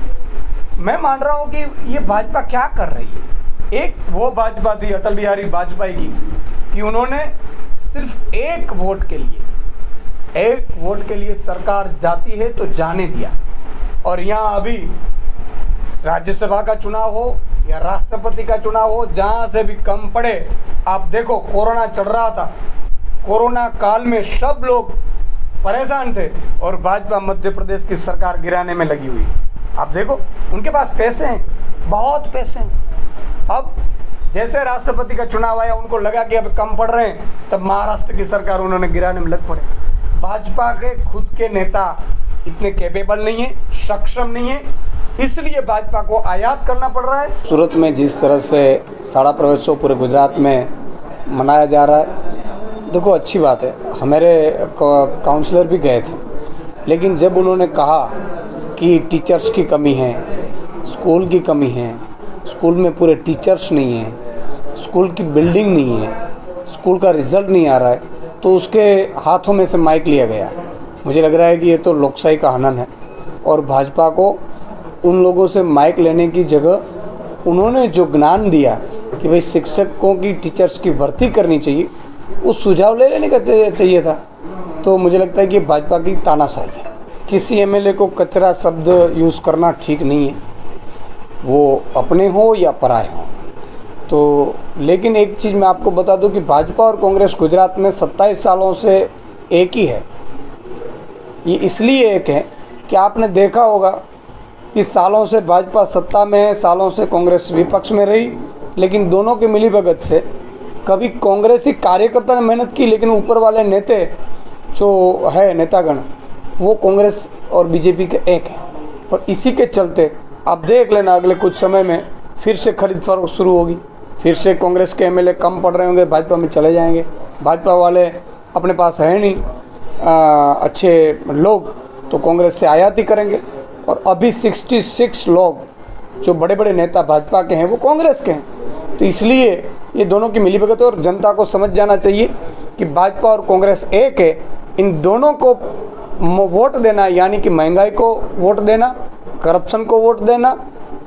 मैं मान रहा हूँ कि ये भाजपा क्या कर रही है। एक वो भाजपा थी अटल बिहारी वाजपेयी की कि उन्होंने सिर्फ एक वोट के लिए सरकार जाती है तो जाने दिया। और यहाँ अभी राज्यसभा का चुनाव हो या राष्ट्रपति का चुनाव हो, जहाँ से भी कम पड़े, आप देखो कोरोना चल रहा था, कोरोना काल में सब लोग परेशान थे और भाजपा मध्य प्रदेश की सरकार गिराने में लगी हुई थी। आप देखो उनके पास पैसे हैं, बहुत पैसे हैं। अब जैसे राष्ट्रपति का चुनाव आया, उनको लगा कि अब कम पड़ रहे हैं, तब महाराष्ट्र की सरकार उन्होंने गिराने में लग पड़े। भाजपा के खुद के नेता इतने कैपेबल नहीं है, सक्षम नहीं है, इसलिए भाजपा को आयात करना पड़ रहा है। सूरत में जिस तरह से शाला प्रवेशोत्सव पूरे गुजरात में मनाया जा रहा है, देखो अच्छी बात है। हमारे काउंसलर भी गए थे, लेकिन जब उन्होंने कहा कि टीचर्स की कमी है, स्कूल की कमी है, स्कूल में पूरे टीचर्स नहीं हैं, स्कूल की बिल्डिंग नहीं है, स्कूल का रिज़ल्ट नहीं आ रहा है, तो उसके हाथों में से माइक लिया गया। मुझे लग रहा है कि ये तो लोकशाही का हनन है और भाजपा को उन लोगों से माइक लेने की जगह उन्होंने जो ज्ञान दिया कि भाई शिक्षकों की, टीचर्स की भर्ती करनी चाहिए, उस सुझाव ले लेने का चाहिए था। तो मुझे लगता है कि भाजपा की तानाशाही है। किसी एमएलए को कचरा शब्द यूज़ करना ठीक नहीं है, वो अपने हो या पराए हो। तो लेकिन एक चीज़ मैं आपको बता दूं कि भाजपा और कांग्रेस गुजरात में 27 सालों से एक ही है। ये इसलिए एक है कि आपने देखा होगा कि सालों से भाजपा सत्ता में है, सालों से कांग्रेस विपक्ष में रही, लेकिन दोनों के मिलीभगत से कभी कांग्रेसी कार्यकर्ता ने मेहनत की, लेकिन ऊपर वाले नेता जो है नेतागण, वो कांग्रेस और बीजेपी के एक हैं। और इसी के चलते आप देख लेना अगले कुछ समय में फिर से खरीद फरोख्त शुरू होगी, फिर से कांग्रेस के एमएलए कम पड़ रहे होंगे, भाजपा में चले जाएंगे। भाजपा वाले अपने पास है नहीं अच्छे लोग, तो कांग्रेस से आयात ही करेंगे। और अभी 66 लोग जो बड़े बड़े नेता भाजपा के हैं वो कांग्रेस के हैं। तो इसलिए ये दोनों की मिलीभगत है और जनता को समझ जाना चाहिए कि भाजपा और कांग्रेस एक है। इन दोनों को वोट देना यानी कि महंगाई को वोट देना, करप्शन को वोट देना,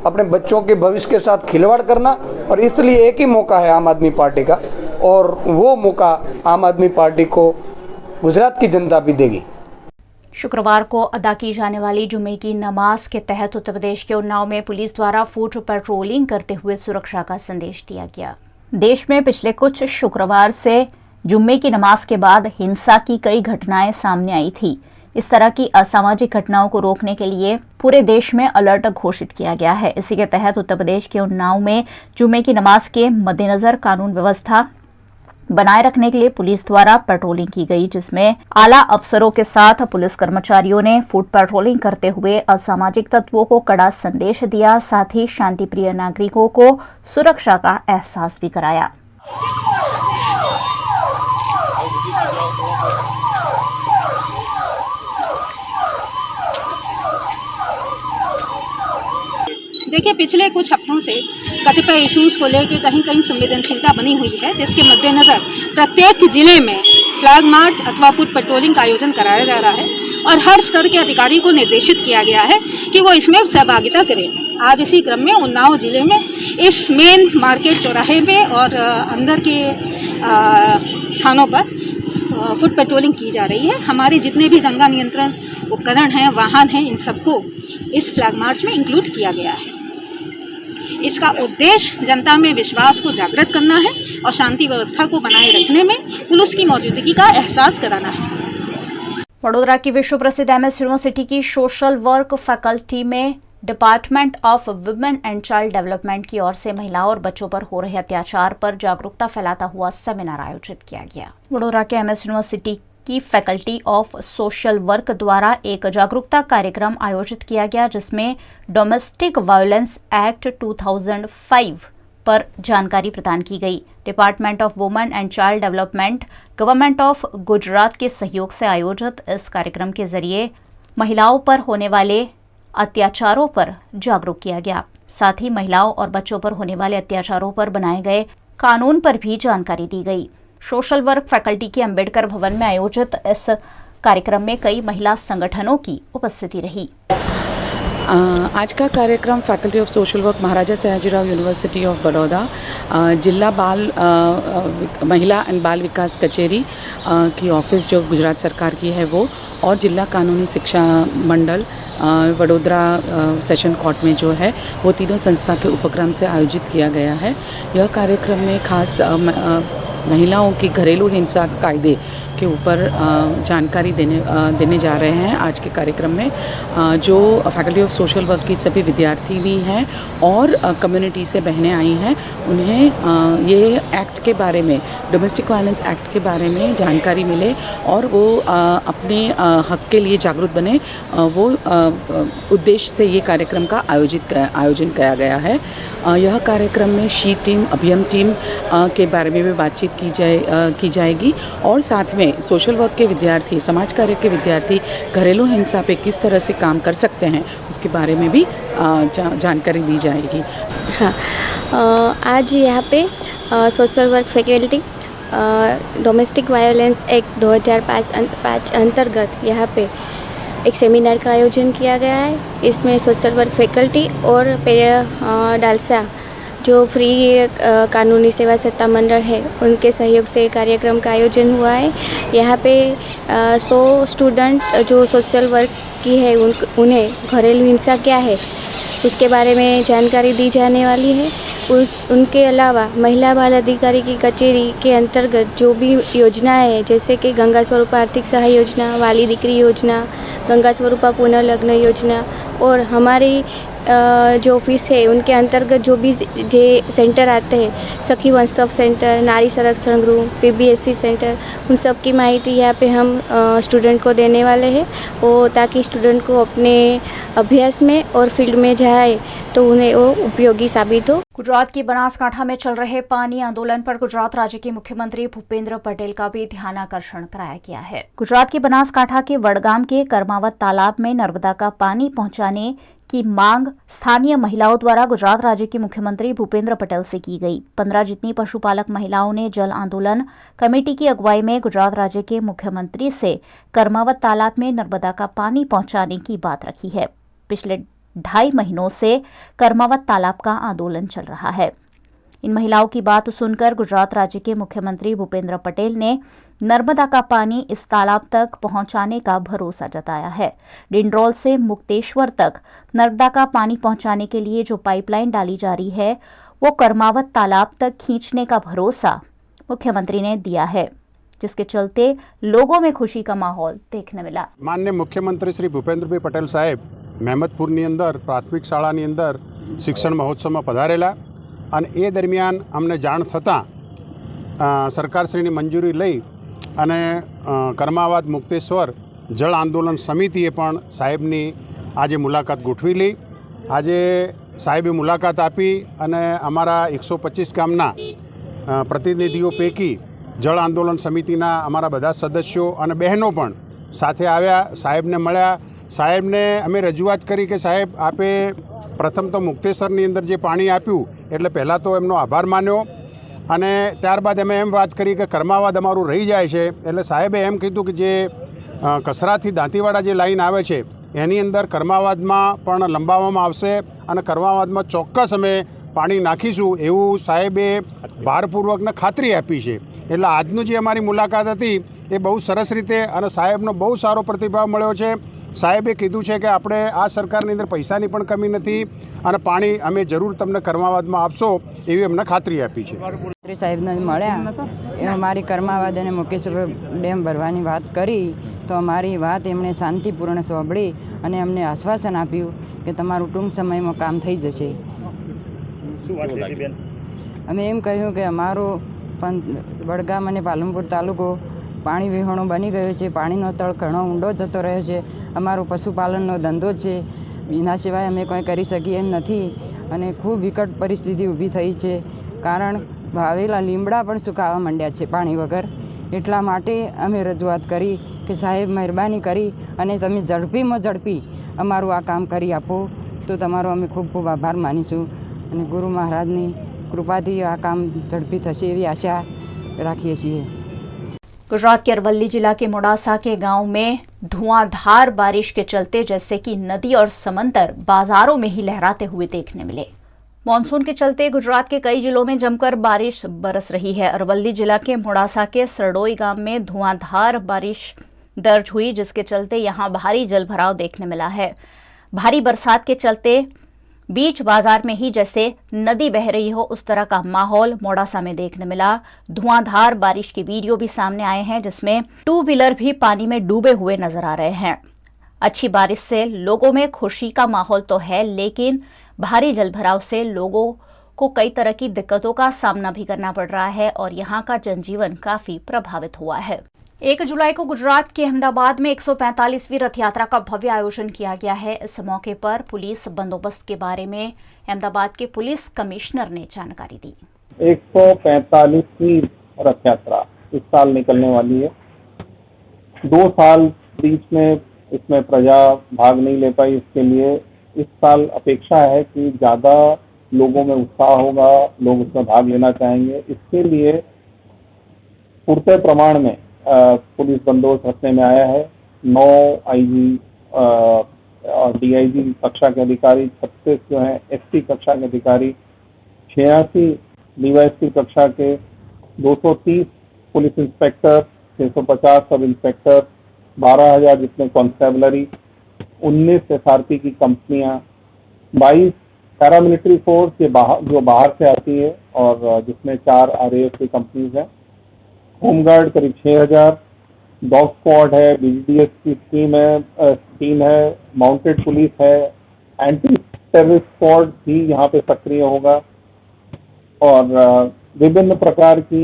अपने बच्चों के भविष्य के साथ खिलवाड़ करना। और इसलिए एक ही मौका है आम आदमी पार्टी का, और वो मौका आम आदमी पार्टी को गुजरात की जनता भी देगी। शुक्रवार को अदा की जाने वाली जुमे की नमाज के तहत उत्तर प्रदेश के उन्नाव में पुलिस द्वारा फुट पेट्रोलिंग करते हुए सुरक्षा का संदेश दिया गया। देश में पिछले कुछ शुक्रवार से जुम्मे की नमाज के बाद हिंसा की कई घटनाएं सामने आई थी। इस तरह की असामाजिक घटनाओं को रोकने के लिए पूरे देश में अलर्ट घोषित किया गया है। इसी के तहत उत्तर प्रदेश के उन्नाव में जुम्मे की नमाज के मद्देनजर कानून व्यवस्था बनाए रखने के लिए पुलिस द्वारा पेट्रोलिंग की गई, जिसमें आला अफसरों के साथ पुलिस कर्मचारियों ने फुट पेट्रोलिंग करते हुए असामाजिक तत्वों को कड़ा संदेश दिया, साथ ही शांति प्रिय नागरिकों को सुरक्षा का एहसास भी कराया। देखिए, पिछले कुछ हफ्तों से कतिपय इश्यूज़ को लेकर कहीं कहीं संवेदनशीलता बनी हुई है, जिसके मद्देनज़र प्रत्येक जिले में फ्लैग मार्च अथवा फुट पेट्रोलिंग का आयोजन कराया जा रहा है और हर स्तर के अधिकारी को निर्देशित किया गया है कि वो इसमें सहभागिता करें। आज इसी क्रम में उन्नाव जिले में इस मेन मार्केट चौराहे पे और अंदर के स्थानों पर फुट पेट्रोलिंग की जा रही है। हमारे जितने भी दंगा नियंत्रण उपकरण हैं, वाहन हैं, इन सबको इस फ्लैग मार्च में इंक्लूड किया गया है। इसका उद्देश्य जनता में विश्वास को जागृत करना है और शांति व्यवस्था को बनाए रखने में पुलिस की मौजूदगी का एहसास कराना है। वडोदरा की विश्व प्रसिद्ध एमएस यूनिवर्सिटी की सोशल वर्क फैकल्टी में department of women and child development की ओर से महिलाओं और बच्चों पर हो रहे अत्याचार पर जागरूकता फैलाता हुआ सेमिनार आयोजित किया गया। वडोदरा के एमएस यूनिवर्सिटी की फैकल्टी ऑफ सोशल वर्क द्वारा एक जागरूकता कार्यक्रम आयोजित किया गया, जिसमें डोमेस्टिक वायलेंस एक्ट 2005 पर जानकारी प्रदान की गई। Department of women and child development, government of Gujarat के सहयोग से आयोजित इस कार्यक्रम के जरिए महिलाओं पर होने वाले अत्याचारों पर जागरूक किया गया। साथ ही महिलाओं और बच्चों पर होने वाले अत्याचारों पर बनाए गए कानून पर भी जानकारी दी गई। सोशल वर्क फैकल्टी के अंबेडकर भवन में आयोजित इस कार्यक्रम में कई महिला संगठनों की उपस्थिति रही। आज का कार्यक्रम faculty of social work Maharaja Sayajirao university of Baroda, जिला बाल महिला एंड बाल विकास कचेरी की ऑफिस जो गुजरात सरकार की है वो, और जिला कानूनी शिक्षा मंडल वडोदरा सेशन कोर्ट में जो है वो तीनों संस्था के उपक्रम से आयोजित किया गया है। यह कार्यक्रम में खास महिलाओं की घरेलू हिंसा कायदे के ऊपर जानकारी देने जा रहे हैं। आज के कार्यक्रम में जो फैकल्टी ऑफ सोशल वर्क की सभी विद्यार्थी भी हैं और कम्युनिटी से बहनें आई हैं, उन्हें ये एक्ट के बारे में, डोमेस्टिक वायलेंस एक्ट के बारे में जानकारी मिले और वो अपने हक के लिए जागरूक बने, वो उद्देश्य से ये कार्यक्रम का आयोजन किया गया है। यह कार्यक्रम में शी टीम, अभियम टीम के बारे में भी बातचीत की जाएगी और साथ में सोशल वर्क के विद्यार्थी, समाज कार्य के विद्यार्थी घरेलू हिंसा पे किस तरह से काम कर सकते हैं उसके बारे में भी जानकारी दी जाएगी। हाँ, आज यहाँ पे social work faculty domestic violence act 2005 अंतर्गत यहाँ पे एक सेमिनार का आयोजन किया गया है। इसमें सोशल वर्क फैकल्टी और डालसा जो फ्री कानूनी सेवा सत्ता मंडल है उनके सहयोग से कार्यक्रम का आयोजन हुआ है। यहाँ पे 100 स्टूडेंट जो सोशल वर्क की है उन्हें घरेलू हिंसा क्या है उसके बारे में जानकारी दी जाने वाली है। उनके अलावा महिला बाल अधिकारी की कचेरी के अंतर्गत जो भी योजनाएं हैं, जैसे कि गंगा स्वरूपा आर्थिक सहाय योजना, वाली दीकरी योजना, गंगा स्वरूपा पुनर्लग्न योजना और हमारी जो ऑफिस है उनके अंतर्गत जो भी सेंटर आते हैं, सखी वन स्टॉप सेंटर, नारी संरक्षण गृह, PBSC सेंटर, उन सब की माहिती यहाँ पे हम स्टूडेंट को देने वाले हैं, वो ताकि स्टूडेंट को अपने अभ्यास में और फील्ड में जाए तो उन्हें वो उपयोगी साबित हो। गुजरात की बनासकांठा में चल रहे पानी आंदोलन पर गुजरात राज्य के मुख्यमंत्री भूपेंद्र पटेल का भी ध्यानाकर्षण कराया गया है। गुजरात के बनासकांठा के वडगाम के कर्मावत तालाब में नर्मदा का पानी पहुंचाने की मांग स्थानीय महिलाओं द्वारा गुजरात राज्य के मुख्यमंत्री भूपेंद्र पटेल से की गई। 15 जितनी पशुपालक महिलाओं ने जल आंदोलन कमेटी की अगुवाई में गुजरात राज्य के मुख्यमंत्री से कर्मावत तालाब में नर्मदा का पानी पहुंचाने की बात रखी है। पिछले 2.5 महीनों से कर्मावत तालाब का आंदोलन चल रहा है। इन महिलाओं की बात सुनकर गुजरात राज्य के मुख्यमंत्री भूपेंद्र पटेल ने नर्मदा का पानी इस तालाब तक पहुंचाने का भरोसा जताया है। डिंडरोल से मुक्तेश्वर तक नर्मदा का पानी पहुंचाने के लिए जो पाइपलाइन डाली जा रही है वो कर्मावत तालाब तक खींचने का भरोसा मुख्यमंत्री ने दिया है, जिसके चलते लोगों में खुशी का माहौल देखने मिला। माननीय मुख्यमंत्री श्री भूपेन्द्रभाई पटेल साहेब મહેમદપુરની અંદર પ્રાથમિક શાળાની અંદર શિક્ષણ મહોત્સવમાં પધારેલા અને એ દરમિયાન અમને જાણ થતાં સરકારશ્રીની મંજૂરી લઈ અને કર્માવાદ મુક્તેશ્વર જળ આંદોલન સમિતિએ પણ સાહેબની આજે મુલાકાત ગોઠવી લી। આજે સાહેબે મુલાકાત આપી અને અમારા 125 ગામના પ્રતિનિધિઓ પૈકી જળ આંદોલન સમિતિના અમારા બધા સદસ્યો અને બહેનો પણ સાથે આવ્યા, સાહેબને મળ્યા। સાહેબને અમે રજૂઆત કરી કે સાહેબ આપે પ્રથમ તો મુક્તેશ્વરની અંદર જે પાણી આપ્યું એટલે પહેલાં તો એમનો આભાર માન્યો અને ત્યારબાદ અમે એમ વાત કરી કે કર્માવાદ અમારું રહી જાય છે એટલે સાહેબે એમ કીધું કે જે કસરાથી દાંતીવાડા જે લાઈન આવે છે એની અંદર કર્માવાદમાં પણ લંબાવવામાં આવશે અને કર્માવાદમાં ચોક્કસ અમે પાણી નાખીશું એવું સાહેબે ભારપૂર્વકને ખાતરી આપી છે। એટલે આજનું જે અમારી મુલાકાત હતી એ બહુ સરસ રીતે અને સાહેબનો બહુ સારો પ્રતિભાવ મળ્યો છે। સાહેબે કીધું છે કે આપણે આ સરકારની અંદર પૈસાની પણ કમી નથી અને પાણી અમે જરૂર તમને કર્માવાદમાં આપશો એવી અમને ખાતરી આપી છે। મંત્રી સાહેબને મળ્યા એ અમારી કર્માવાદ અને મુકેશ્વર ડેમ ભરવાની વાત કરી તો અમારી વાત એમણે શાંતિપૂર્ણ સાંભળી અને અમને આશ્વાસન આપ્યું કે તમારું ટૂંક સમયમાં કામ થઈ જશે। અમે એમ કહ્યું કે અમારો વડગામ અને પાલનપુર તાલુકો પાણી વિહોણો બની ગયો છે, પાણીનો તળ ઘણો ઊંડો જતો રહ્યો છે, અમારો પશુપાલનનો ધંધો છે, એના સિવાય અમે કંઈ કરી શકીએ એમ નથી અને ખૂબ વિકટ પરિસ્થિતિ ઊભી થઈ છે। કારણ વાવેલા લીમડા પણ સુકાવા માંડ્યા છે પાણી વગર। એટલા માટે અમે રજૂઆત કરી કે સાહેબ મહેરબાની કરી અને તમે ઝડપીમાં ઝડપી અમારું આ કામ કરી આપો તો તમારો અમે ખૂબ ખૂબ આભાર માનીશું અને ગુરુ મહારાજની કૃપાથી આ કામ ઝડપી થશે એવી આશા રાખીએ છીએ। गुजरात के अरवली जिला के मोडासा के गांव में धुआंधार बारिश के चलते जैसे कि नदी और समंदर बाजारों में ही लहराते हुए देखने मिले। मानसून के चलते गुजरात के कई जिलों में जमकर बारिश बरस रही है। अरवली जिला के मोडासा के सरडोई गांव में धुआंधार बारिश दर्ज हुई, जिसके चलते यहां भारी जलभराव देखने मिला है। भारी बरसात के चलते बीच बाजार में ही जैसे नदी बह रही हो उस तरह का माहौल मोडासा में देखने मिला। धुआंधार बारिश के वीडियो भी सामने आए हैं, जिसमें 2 व्हीलर भी पानी में डूबे हुए नजर आ रहे हैं। अच्छी बारिश से लोगों में खुशी का माहौल तो है, लेकिन भारी जलभराव से लोगों को कई तरह की दिक्कतों का सामना भी करना पड़ रहा है और यहाँ का जनजीवन काफी प्रभावित हुआ है। 1 जुलाई को गुजरात के अहमदाबाद में 145वीं रथ यात्रा का भव्य आयोजन किया गया है। इस मौके पर पुलिस बंदोबस्त के बारे में अहमदाबाद के पुलिस कमिश्नर ने जानकारी दी। 145वीं रथ यात्रा इस साल निकलने वाली है। 2 साल बीच में इसमें प्रजा भाग नहीं ले पाई, इसके लिए इस साल अपेक्षा है कि ज़्यादा लोगों में उत्साह होगा, लोग उसमें भाग लेना चाहेंगे। इसके लिए पूर्ति प्रमाण में पुलिस बंदोबस्त रखने में आया है। 9 आईजी और डीआईजी कक्षा के अधिकारी, 36 जो हैं एसपी कक्षा के अधिकारी, 86 डीवाईएसपी कक्षा के, 230 पुलिस इंस्पेक्टर, 650 सब इंस्पेक्टर, 12,000 जितने कांस्टेबलरी, 19 एसआरपी की कंपनियां, 22 पैरामिलिट्री फोर्स जो बाहर से आती है और जिसमें 4 आरएएफ की कंपनीज हैं, होमगार्ड करीब 6,000, डॉग स्क्वाड है, बीडीएस की टीम है, माउंटेड पुलिस है, एंटी टेररिस्ट स्क्वाड भी यहाँ पे सक्रिय होगा और विभिन्न प्रकार की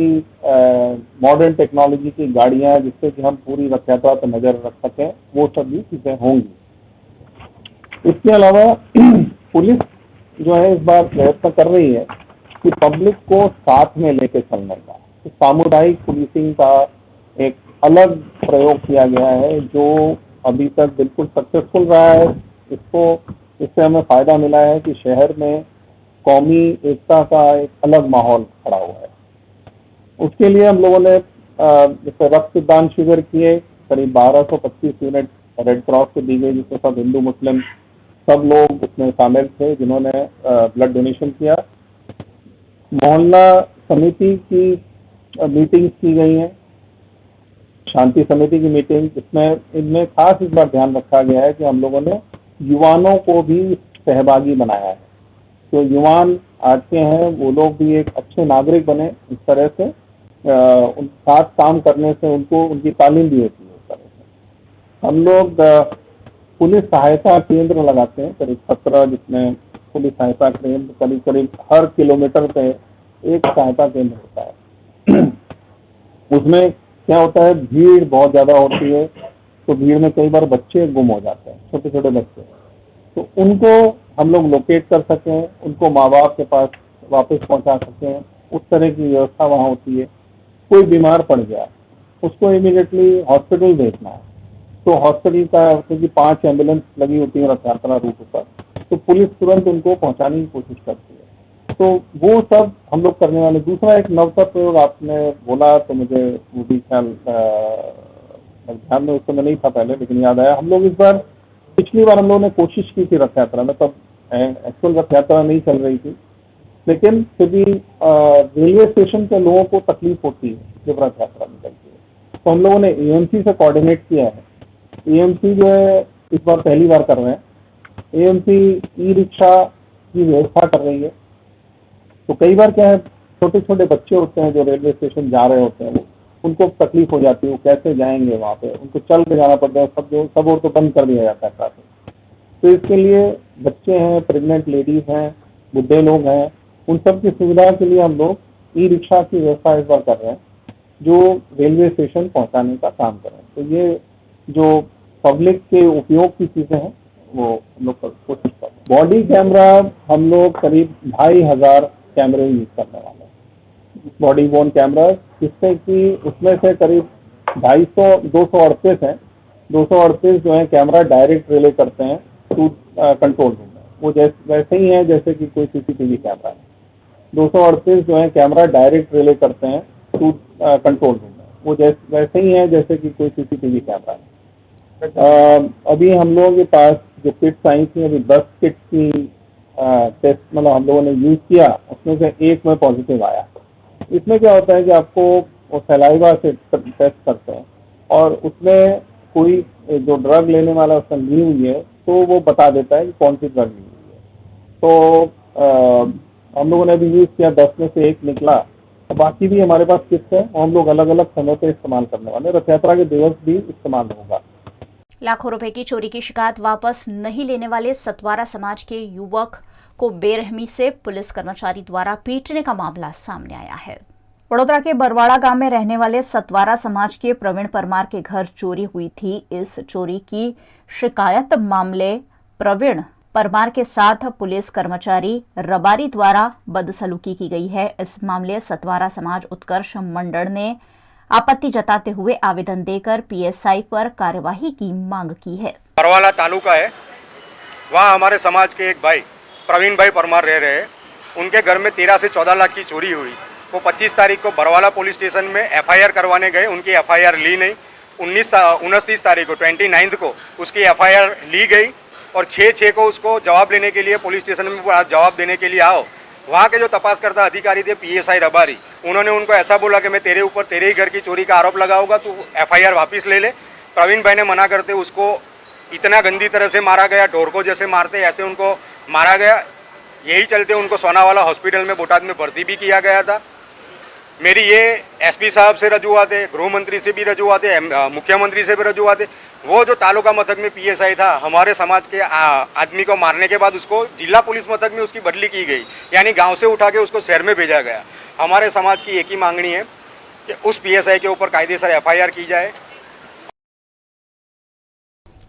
मॉडर्न टेक्नोलॉजी की गाड़ियाँ जिससे कि हम पूरी रथ यात्रा पर नजर रख सकें, वो सब भी चीज़ें होंगी। इसके अलावा पुलिस जो है इस बार प्रयत्न कर रही है कि पब्लिक को साथ में लेके चलने का, तो सामुदायिक पुलिसिंग का एक अलग प्रयोग किया गया है जो अभी तक बिल्कुल सक्सेसफुल रहा है। इससे हमें फायदा मिला है कि शहर में कौमी एकता का एक अलग माहौल खड़ा हुआ है। उसके लिए हम लोगों ने जैसे रक्तदान शिविर किए, करीब 1225 यूनिट रेड क्रॉस को दी गई, जिसमें सब हिंदू मुस्लिम सब लोग उसमें शामिल थे जिन्होंने ब्लड डोनेशन किया। मोहल्ला समिति की मीटिंग्स की गई हैं, शांति समिति की मीटिंग, इनमें खास इस बार ध्यान रखा गया है कि हम लोगों ने युवाओं को भी सहभागी बनाया है। तो युवान आज के हैं वो लोग भी एक अच्छे नागरिक बने, इस तरह से उन साथ काम करने से उनको उनकी तालीम भी होती है। इस तरह से हम लोग पुलिस सहायता केंद्र लगाते हैं, करीब 17 जिसमें पुलिस सहायता केंद्र करीब हर किलोमीटर पे एक सहायता केंद्र होता है। उसमें क्या होता है, भीड़ बहुत ज़्यादा होती है, तो भीड़ में कई बार बच्चे गुम हो जाते हैं, छोटे छोटे बच्चे, तो उनको हम लोग लोकेट कर सकें, उनको माँ बाप के पास वापस पहुंचा सकें, उस तरह की व्यवस्था वहाँ होती है। कोई बीमार पड़ गया, उसको इमीडिएटली हॉस्पिटल भेजना है, तो हॉस्पिटल का क्योंकि 5 एम्बुलेंस लगी होती है रथ यात्रा रूट पर, तो पुलिस तुरंत उनको पहुँचाने की कोशिश करती है। तो वो सब हम लोग करने वाले। दूसरा एक नवतर प्रयोग आपने बोला तो मुझे वो भी ख्याल ध्यान में उस समय नहीं था पहले, लेकिन याद आया। हम लोग इस बार, पिछली बार हम लोगों ने कोशिश की थी रथ यात्रा में, तब एक्चुअल रथ यात्रा नहीं चल रही थी, लेकिन फिर भी रेलवे स्टेशन के लोगों को तकलीफ होती है जब रथ यात्रा निकलती है, तो हम लोगों ने एएमसी से कोऑर्डिनेट किया है। एएमसी जो है इस बार पहली बार कर रहे हैं। एएमसी ई रिक्शा की व्यवस्था कर रही है। तो कई बार क्या है, छोटे छोटे बच्चे होते हैं जो रेलवे स्टेशन जा रहे होते हैं, उनको तकलीफ हो जाती है, वो कैसे जाएंगे वहाँ पे, उनको चल के जाना पड़ता है, सब और तो बंद कर दिया जाता है ट्रैफिक। तो इसके लिए बच्चे हैं, प्रेग्नेंट लेडीज हैं, बुढ़े लोग हैं, उन सब की सुविधा के लिए हम लोग ई रिक्शा की व्यवस्था इस बार कर रहे हैं जो रेलवे स्टेशन पहुँचाने का काम कर रहे हैं। तो ये जो पब्लिक के उपयोग की चीज़ें हैं वो हम लोग कोशिश कर रहे हैं। बॉडी कैमरा हम लोग करीब 2,500 कैमरे यूज करने वाले हैं, बॉडी वॉर्न कैमरा, जिससे कि उसमें से करीब 238 हैं। 238 जो है कैमरा डायरेक्ट रिले करते हैं टू कंट्रोल रूम में, वो वैसे ही है जैसे कि कोई CCTV कैमरा है। 238 जो है कैमरा डायरेक्ट रिले करते हैं टू कंट्रोल रूम में, वो वैसे ही है जैसे कि कोई CCTV कैमरा है। अभी हम लोगों के पास जो किट्स आई थी, अभी 10 किट्स की टेस्ट मतलब हम लोगों ने यूज़ किया, उसमें से एक में पॉजिटिव आया। इसमें क्या होता है कि आपको सलाइवा से टेस्ट करते हैं और उसमें कोई जो ड्रग लेने वाला उसका ली हुई है तो वो बता देता है कि कौन सी ड्रग ली हुई है। तो हम लोगों ने अभी यूज़ किया, 10 में से 1 निकला, तो बाकी भी हमारे पास किट्स है और हम लोग अलग अलग समय पे इस्तेमाल करने वाले, रथ यात्रा के दिवस भी इस्तेमाल होगा। लाखों रुपए की चोरी की शिकायत वापस नहीं लेने वाले सतवारा समाज के युवक को बेरहमी से पुलिस कर्मचारी द्वारा पीटने का मामला सामने आया है। वडोदरा के बरवाड़ा गांव में रहने वाले सतवारा समाज के प्रवीण परमार के घर चोरी हुई थी। इस चोरी की शिकायत मामले प्रवीण परमार के साथ पुलिस कर्मचारी रबारी द्वारा बदसलूकी की गई है। इस मामले सतवारा समाज उत्कर्ष मंडल ने आपत्ति जताते हुए आवेदन देकर PSI पर कार्यवाही की मांग की है। बरवाला तालुका है, वहाँ हमारे समाज के एक भाई प्रवीण भाई परमार रह रहे हैं। उनके घर में 13 से 14 लाख की चोरी हुई। वो 25 तारीख को बरवाला पुलिस स्टेशन में FIR करवाने गए, उनकी FIR ली नहीं। 29 तारीख को 29 को उसकी FIR ली गई और 6 को उसको जवाब लेने के लिए पुलिस स्टेशन में जवाब देने के लिए आओ। वहाँ के जो तपासकर्ता अधिकारी थे PSI रबारी, उन्होंने उनको ऐसा बोला कि मैं तेरे ऊपर तेरे ही घर की चोरी का आरोप लगाऊंगा, तू FIR वापस ले ले। प्रवीण भाई ने मना करते उसको इतना गंदी तरह से मारा गया, ढोर को जैसे मारते ऐसे उनको मारा गया। यही चलते उनको सोनावाला हॉस्पिटल में बोटाद में भर्ती भी किया गया था। मेरी ये SP साहब से रजूआत है, गृह मंत्री से भी रजूआत है, मुख्यमंत्री से भी रजूआत है। वो जो तालुका मथक में PSI था, हमारे समाज के आदमी को मारने के बाद उसको जिला पुलिस मथक में उसकी बदली की गई, यानी गांव से उठा के उसको शहर में भेजा गया। हमारे समाज की एक ही मांगनी है कि उस PSI के ऊपर कायदेसर FIR की जाए।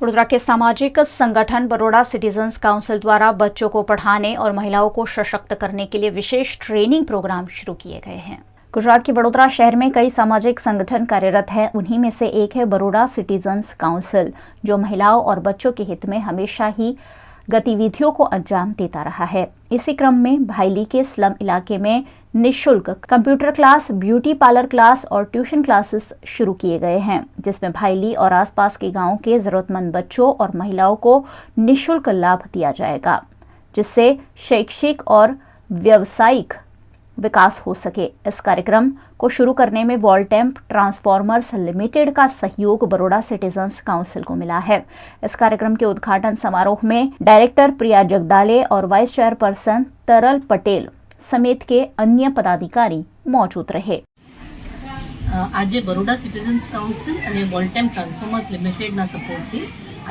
वडोदरा के सामाजिक संगठन बड़ौदा सिटीजन्स काउंसिल द्वारा बच्चों को पढ़ाने और महिलाओं को सशक्त करने के लिए विशेष ट्रेनिंग प्रोग्राम शुरू किए गए हैं। गुजरात के वडोदरा शहर में कई सामाजिक संगठन कार्यरत हैं। उन्हीं में से एक है बड़ौदा सिटीजन्स काउंसिल, जो महिलाओं और बच्चों के हित में हमेशा ही गतिविधियों को अंजाम देता रहा है। इसी क्रम में भाईली के स्लम इलाके में निःशुल्क computer class, beauty parlour class और ट्यूशन क्लासेस शुरू किए गए हैं, जिसमें भाईली और आसपास के गांवों के जरूरतमंद बच्चों और महिलाओं को निःशुल्क लाभ दिया जाएगा, जिससे शैक्षिक और व्यावसायिक विकास हो सके। इस कार्यक्रम को शुरू करने में वोल्टेम्प ट्रांसफॉर्मर्स लिमिटेड का सहयोग बड़ौदा सिटीजन्स काउंसिल को मिला है। इस कार्यक्रम के उद्घाटन समारोह में डायरेक्टर प्रिया जगदाले और वाइस चेयरपर्सन तरल पटेल समेत के अन्य पदाधिकारी मौजूद रहे। आज बड़ौदा सिटीजन्स काउंसिल અને વોલ્ટેમ ટ્રાન્સફોર્મર્સ લિમિટેડના સપોર્ટથી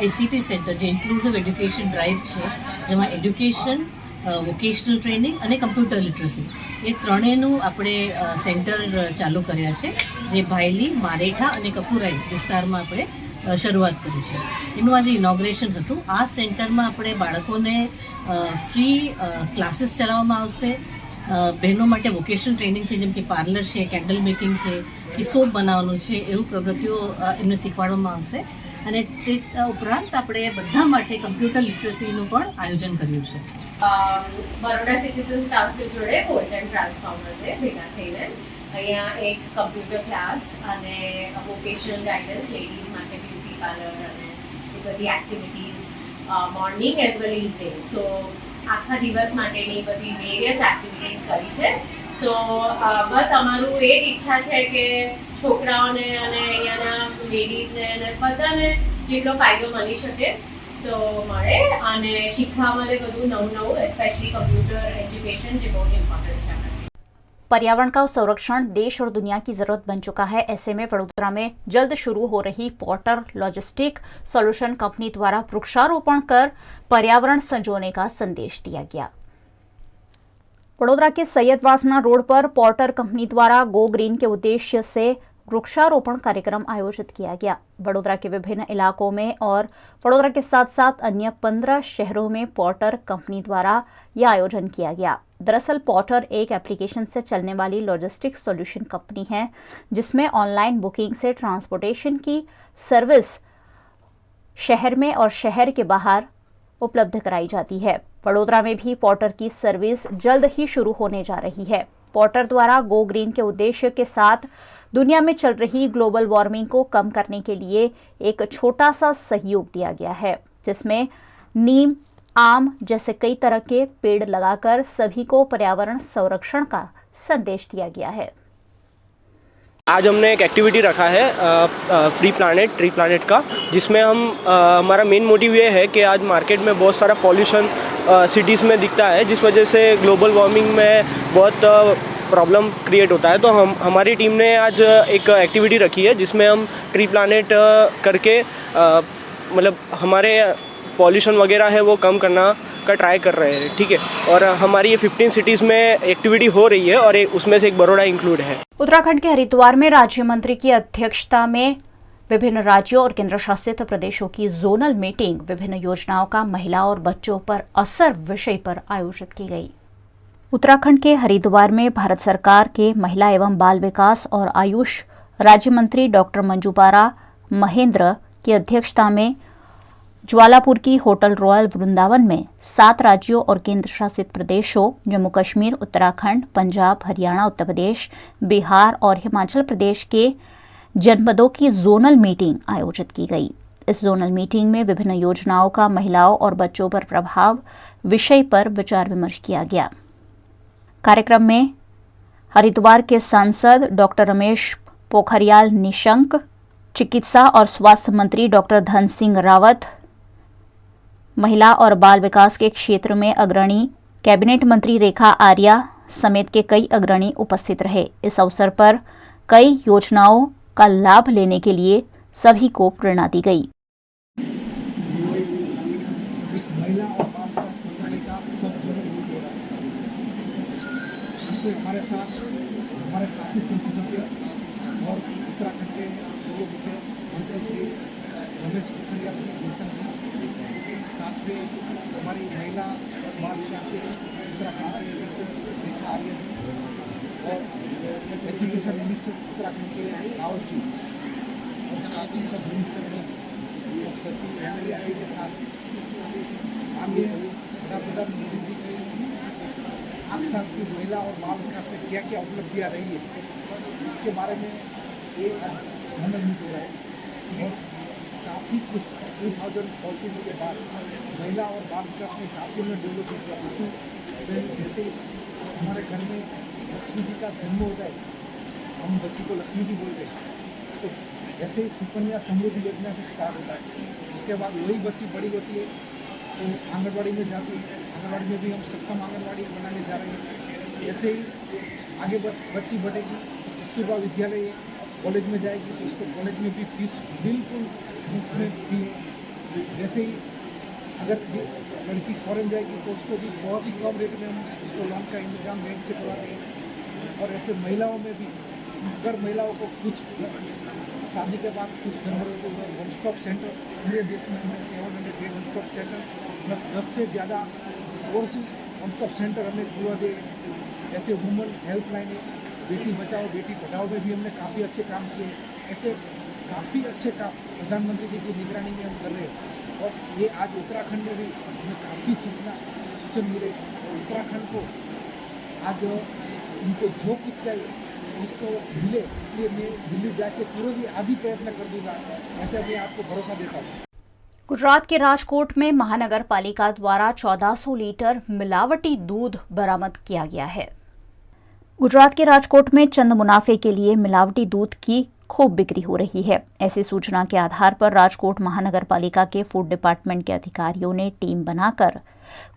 ICT સેન્ટર જે ઇન્ક્લુઝિવ એડ્યુકેશન ડ્રાઈવ છે, જેમાં એડ્યુકેશન, વોકેશનલ ટ્રેનિંગ અને કમ્પ્યુટર લિટરસી એ ત્રણેયનું આપણે સેન્ટર ચાલુ કર્યા છે, જે ભાયલી, મારેઠા અને કપુરાઈ વિસ્તારમાં આપણે શરૂઆત કરી છે. એનું આજે ઇનોગ્રેશન હતું. આ સેન્ટરમાં આપણે બાળકોને ફ્રી ક્લાસીસ ચલાવવામાં આવશે. બહેનો માટે વોકેશનલ ટ્રેનિંગ છે, જેમ કે પાર્લર છે, કેન્ડલ મેકિંગ છે કે સોપ બનાવવાનું છે, એવું પ્રવૃત્તિઓ એમને શીખવાડવામાં આવશે. અને તે ઉપરાંત આપણે બધા માટે કમ્પ્યુટર લિટરસીનું પણ આયોજન કર્યું છે. બરોડા સિટીઝન્સ કાઉન્સિલ જોડે વોલ્ટેમ ટ્રાન્સફોર્મર્સે ભેગા થઈને અહીંયા એક કમ્પ્યુટર ક્લાસ અને વોકેશનલ ગાઈડન્સ લેડીઝ માટે બ્યુટી પાર્લર અને એ બધી activities morning as well evening, so આખા દિવસ માટેની બધી વેરિયસ એક્ટિવિટીઝ કરી છે. તો બસ અમારું એ જ ઈચ્છા છે કે છોકરાઓને અને અહીંયાના લેડીઝને અને બધાને જેટલો ફાયદો મળી શકે તો મળે અને શીખવા મળે બધું નવું, એસ્પેશલી કમ્પ્યુટર એજ્યુકેશન જે બહુ જ ઇમ્પોર્ટન્ટ છે. पर्यावरण का संरक्षण देश और दुनिया की जरूरत बन चुका है। ऐसे में वडोदरा में जल्द शुरू हो रही पोर्टर लॉजिस्टिक सॉल्यूशन कंपनी द्वारा वृक्षारोपण कर पर्यावरण संजोने का संदेश दिया गया। वडोदरा के सैयद वासना रोड पर पोर्टर कंपनी द्वारा गो ग्रीन के उद्देश्य से वृक्षारोपण कार्यक्रम आयोजित किया गया। वडोदरा के विभिन्न इलाकों में और वडोदरा के साथ साथ अन्य 15 शहरों में पोर्टर कंपनी द्वारा यह आयोजन किया गया। दरअसल पोर्टर एक एप्लीकेशन से चलने वाली लॉजिस्टिक सॉल्यूशन कंपनी है, जिसमें ऑनलाइन बुकिंग से ट्रांसपोर्टेशन की सर्विस शहर में और शहर के बाहर उपलब्ध कराई जाती है। वडोदरा में भी पॉटर की सर्विस जल्द ही शुरू होने जा रही है। पॉटर द्वारा गो ग्रीन के उद्देश्य के साथ दुनिया में चल रही ग्लोबल वार्मिंग को कम करने के लिए एक छोटा सा सहयोग दिया गया है, जिसमें नीम, आम जैसे कई तरह के पेड़ लगाकर सभी को पर्यावरण संरक्षण का संदेश दिया गया है। आज हमने एक एक्टिविटी रखा है फ्री प्लानेट ट्री प्लानेट का, जिसमें हम हमारा मेन मोटिव ये है कि आज मार्केट में बहुत सारा पॉल्यूशन सिटीज़ में दिखता है, जिस वजह से ग्लोबल वार्मिंग में बहुत प्रॉब्लम क्रिएट होता है। तो हमारी टीम ने आज एक एक्टिविटी रखी है जिसमें हम ट्री प्लानेट करके मतलब हमारे पॉल्यूशन वगैरह है वो कम करना का ट्राई कर रहे हैं, ठीक है। और हमारी ये 15 सिटीज़ में एक्टिविटी हो रही है और उसमें से एक बड़ौदा इंक्लूड है। उत्तराखंड के हरिद्वार में राज्य मंत्री की अध्यक्षता में विभिन्न राज्यों और केंद्र शासित प्रदेशों की जोनल मीटिंग विभिन्न योजनाओं का महिला और बच्चों पर असर विषय पर आयोजित की गई। उत्तराखंड के हरिद्वार में भारत सरकार के महिला एवं बाल विकास और आयुष राज्य मंत्री डॉक्टर मंजूपारा महेंद्र की अध्यक्षता में ज्वालापुर की होटल रॉयल वृंदावन में 7 राज्यों और केंद्र शासित प्रदेशों जम्मू कश्मीर, उत्तराखंड, पंजाब, हरियाणा, उत्तर प्रदेश, बिहार और हिमाचल प्रदेश के जनपदों की जोनल मीटिंग आयोजित की गई। इस जोनल मीटिंग में विभिन्न योजनाओं का महिलाओं और बच्चों पर प्रभाव विषय पर विचार विमर्श किया गया। कार्यक्रम में हरिद्वार के सांसद डॉक्टर रमेश पोखरियाल निशंक, चिकित्सा और स्वास्थ्य मंत्री डॉक्टर धन सिंह रावत, महिला और बाल विकास के क्षेत्र में अग्रणी कैबिनेट मंत्री रेखा आर्या समेत के कई अग्रणी उपस्थित रहे। इस अवसर पर कई योजनाओं का लाभ लेने के लिए सभी को प्रेरणा दी गई। हमारे साथी संसद सभ्य और उत्तराखंड के पूर्व मुख्यमंत्री श्री रमेश पोखरियाल निशंक जी, साथ में हमारी महिला बाल विकास के उत्तराखंड के रेखा आर्य जी और एजुकेशन मिनिस्टर उत्तराखंड के रावत जी और साथ ही सब मिनिस्टर सब सचिव एमएलए के साथ आगे प्रधानमंत्री मोदी जी की 8 साल की महिला और बाल विकास में क्या क्या उपलब्धियाँ रही है इसके बारे में एक जनरल मीट हो रहा है और काफ़ी कुछ 2014 के बाद महिला और बाल विकास में काफ़ी उन्होंने डेवलप किया। उसमें जैसे हमारे घर में लक्ष्मी जी का जन्म होता है, हम बच्ची को लक्ष्मी जी बोलते हैं, तो जैसे ही सुकन्या समृद्धि योजना से स्टार्ट होता है, उसके बाद वही बच्ची बड़ी होती है तो आंगनबाड़ी में जाती है। आंगनबाड़ी में भी हम सक्षम आंगनबाड़ी बनाने जा रहे हैं। ऐसे ही आगे बच्ची बढ़ेगी, कस्तूरबा विद्यालय कॉलेज में जाएगी तो उसको कॉलेज में भी फीस बिल्कुल मुफ्त में भी है। जैसे ही अगर लड़की फॉरेन जाएगी तो उसको भी बहुत ही कम रेट में हम उसको लोन का इंतजाम बैंक से करवा रहे हैं। और ऐसे महिलाओं में भी अगर महिलाओं को कुछ शादी के बाद कुछ गड़बड़ हो तो वन स्टॉप सेंटर पूरे देश में हमें 700 वन स्टॉप सेंटर प्लस 10 से ज़्यादा और वन स्टॉप सेंटर हमें खुलवा दे। ऐसे वुमन हेल्पलाइन है, बेटी बचाओ बेटी पढ़ाओ में भी हमने काफ़ी अच्छे काम किए। ऐसे काफ़ी अच्छे काम प्रधानमंत्री जी की निगरानी में हम कर रहे हैं और ये आज उत्तराखंड में भी हमें काफ़ी सूचन मिले। उत्तराखंड को आज उनको जो कुछ चाहिए उसको मिले, इसलिए मैं दिल्ली जाके तुरंत ही आदि प्रयत्न कर दूंगा, ऐसे मैं आपको भरोसा देता हूँ। गुजरात के राजकोट में महानगर पालिका द्वारा 1400 लीटर मिलावटी दूध बरामद किया गया है। गुजरात के राजकोट में चंद मुनाफे के लिए मिलावटी दूध की खूब बिक्री हो रही है। ऐसी सूचना के आधार पर राजकोट महानगर पालिका के फूड डिपार्टमेंट के अधिकारियों ने टीम बनाकर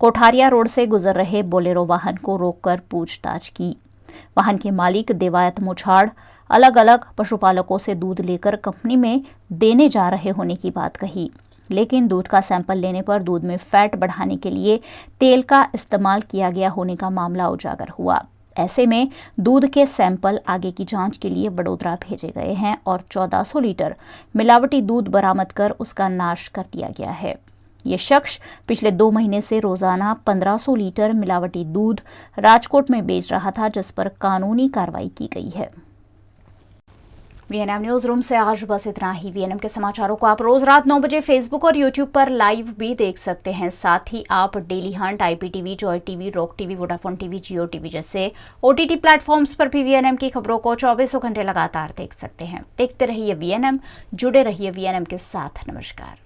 कोठारिया रोड से गुजर रहे बोलेरो वाहन को रोककर पूछताछ की। वाहन के मालिक देवायत मुछाड़ अलग अलग पशुपालकों से दूध लेकर कंपनी में देने जा रहे होने की बात कही, लेकिन दूध का सैंपल लेने पर दूध में फैट बढ़ाने के लिए तेल का इस्तेमाल किया गया होने का मामला उजागर हुआ। ऐसे में दूध के सैंपल आगे की जांच के लिए वडोदरा भेजे गए हैं और 1400 लीटर मिलावटी दूध बरामद कर उसका नाश कर दिया गया है। ये शख्स पिछले 2 महीने से रोजाना 1500 लीटर मिलावटी दूध राजकोट में बेच रहा था, जिस पर कानूनी कार्रवाई की गई है। वीएनएम न्यूज रूम से आज बस इतना ही। वीएनएम के समाचारों को आप रोज रात 9 बजे फेसबुक और यूट्यूब पर लाइव भी देख सकते हैं। साथ ही आप Daily Hunt, IPTV, Joy TV, Rock TV, Vodafone TV, Jio TV जैसे OTT प्लेटफॉर्म्स पर भी वीएनएम की खबरों को 24 घंटे लगातार देख सकते हैं। देखते रहिए वीएनएम, जुड़े रहिए वीएनएम के साथ। नमस्कार।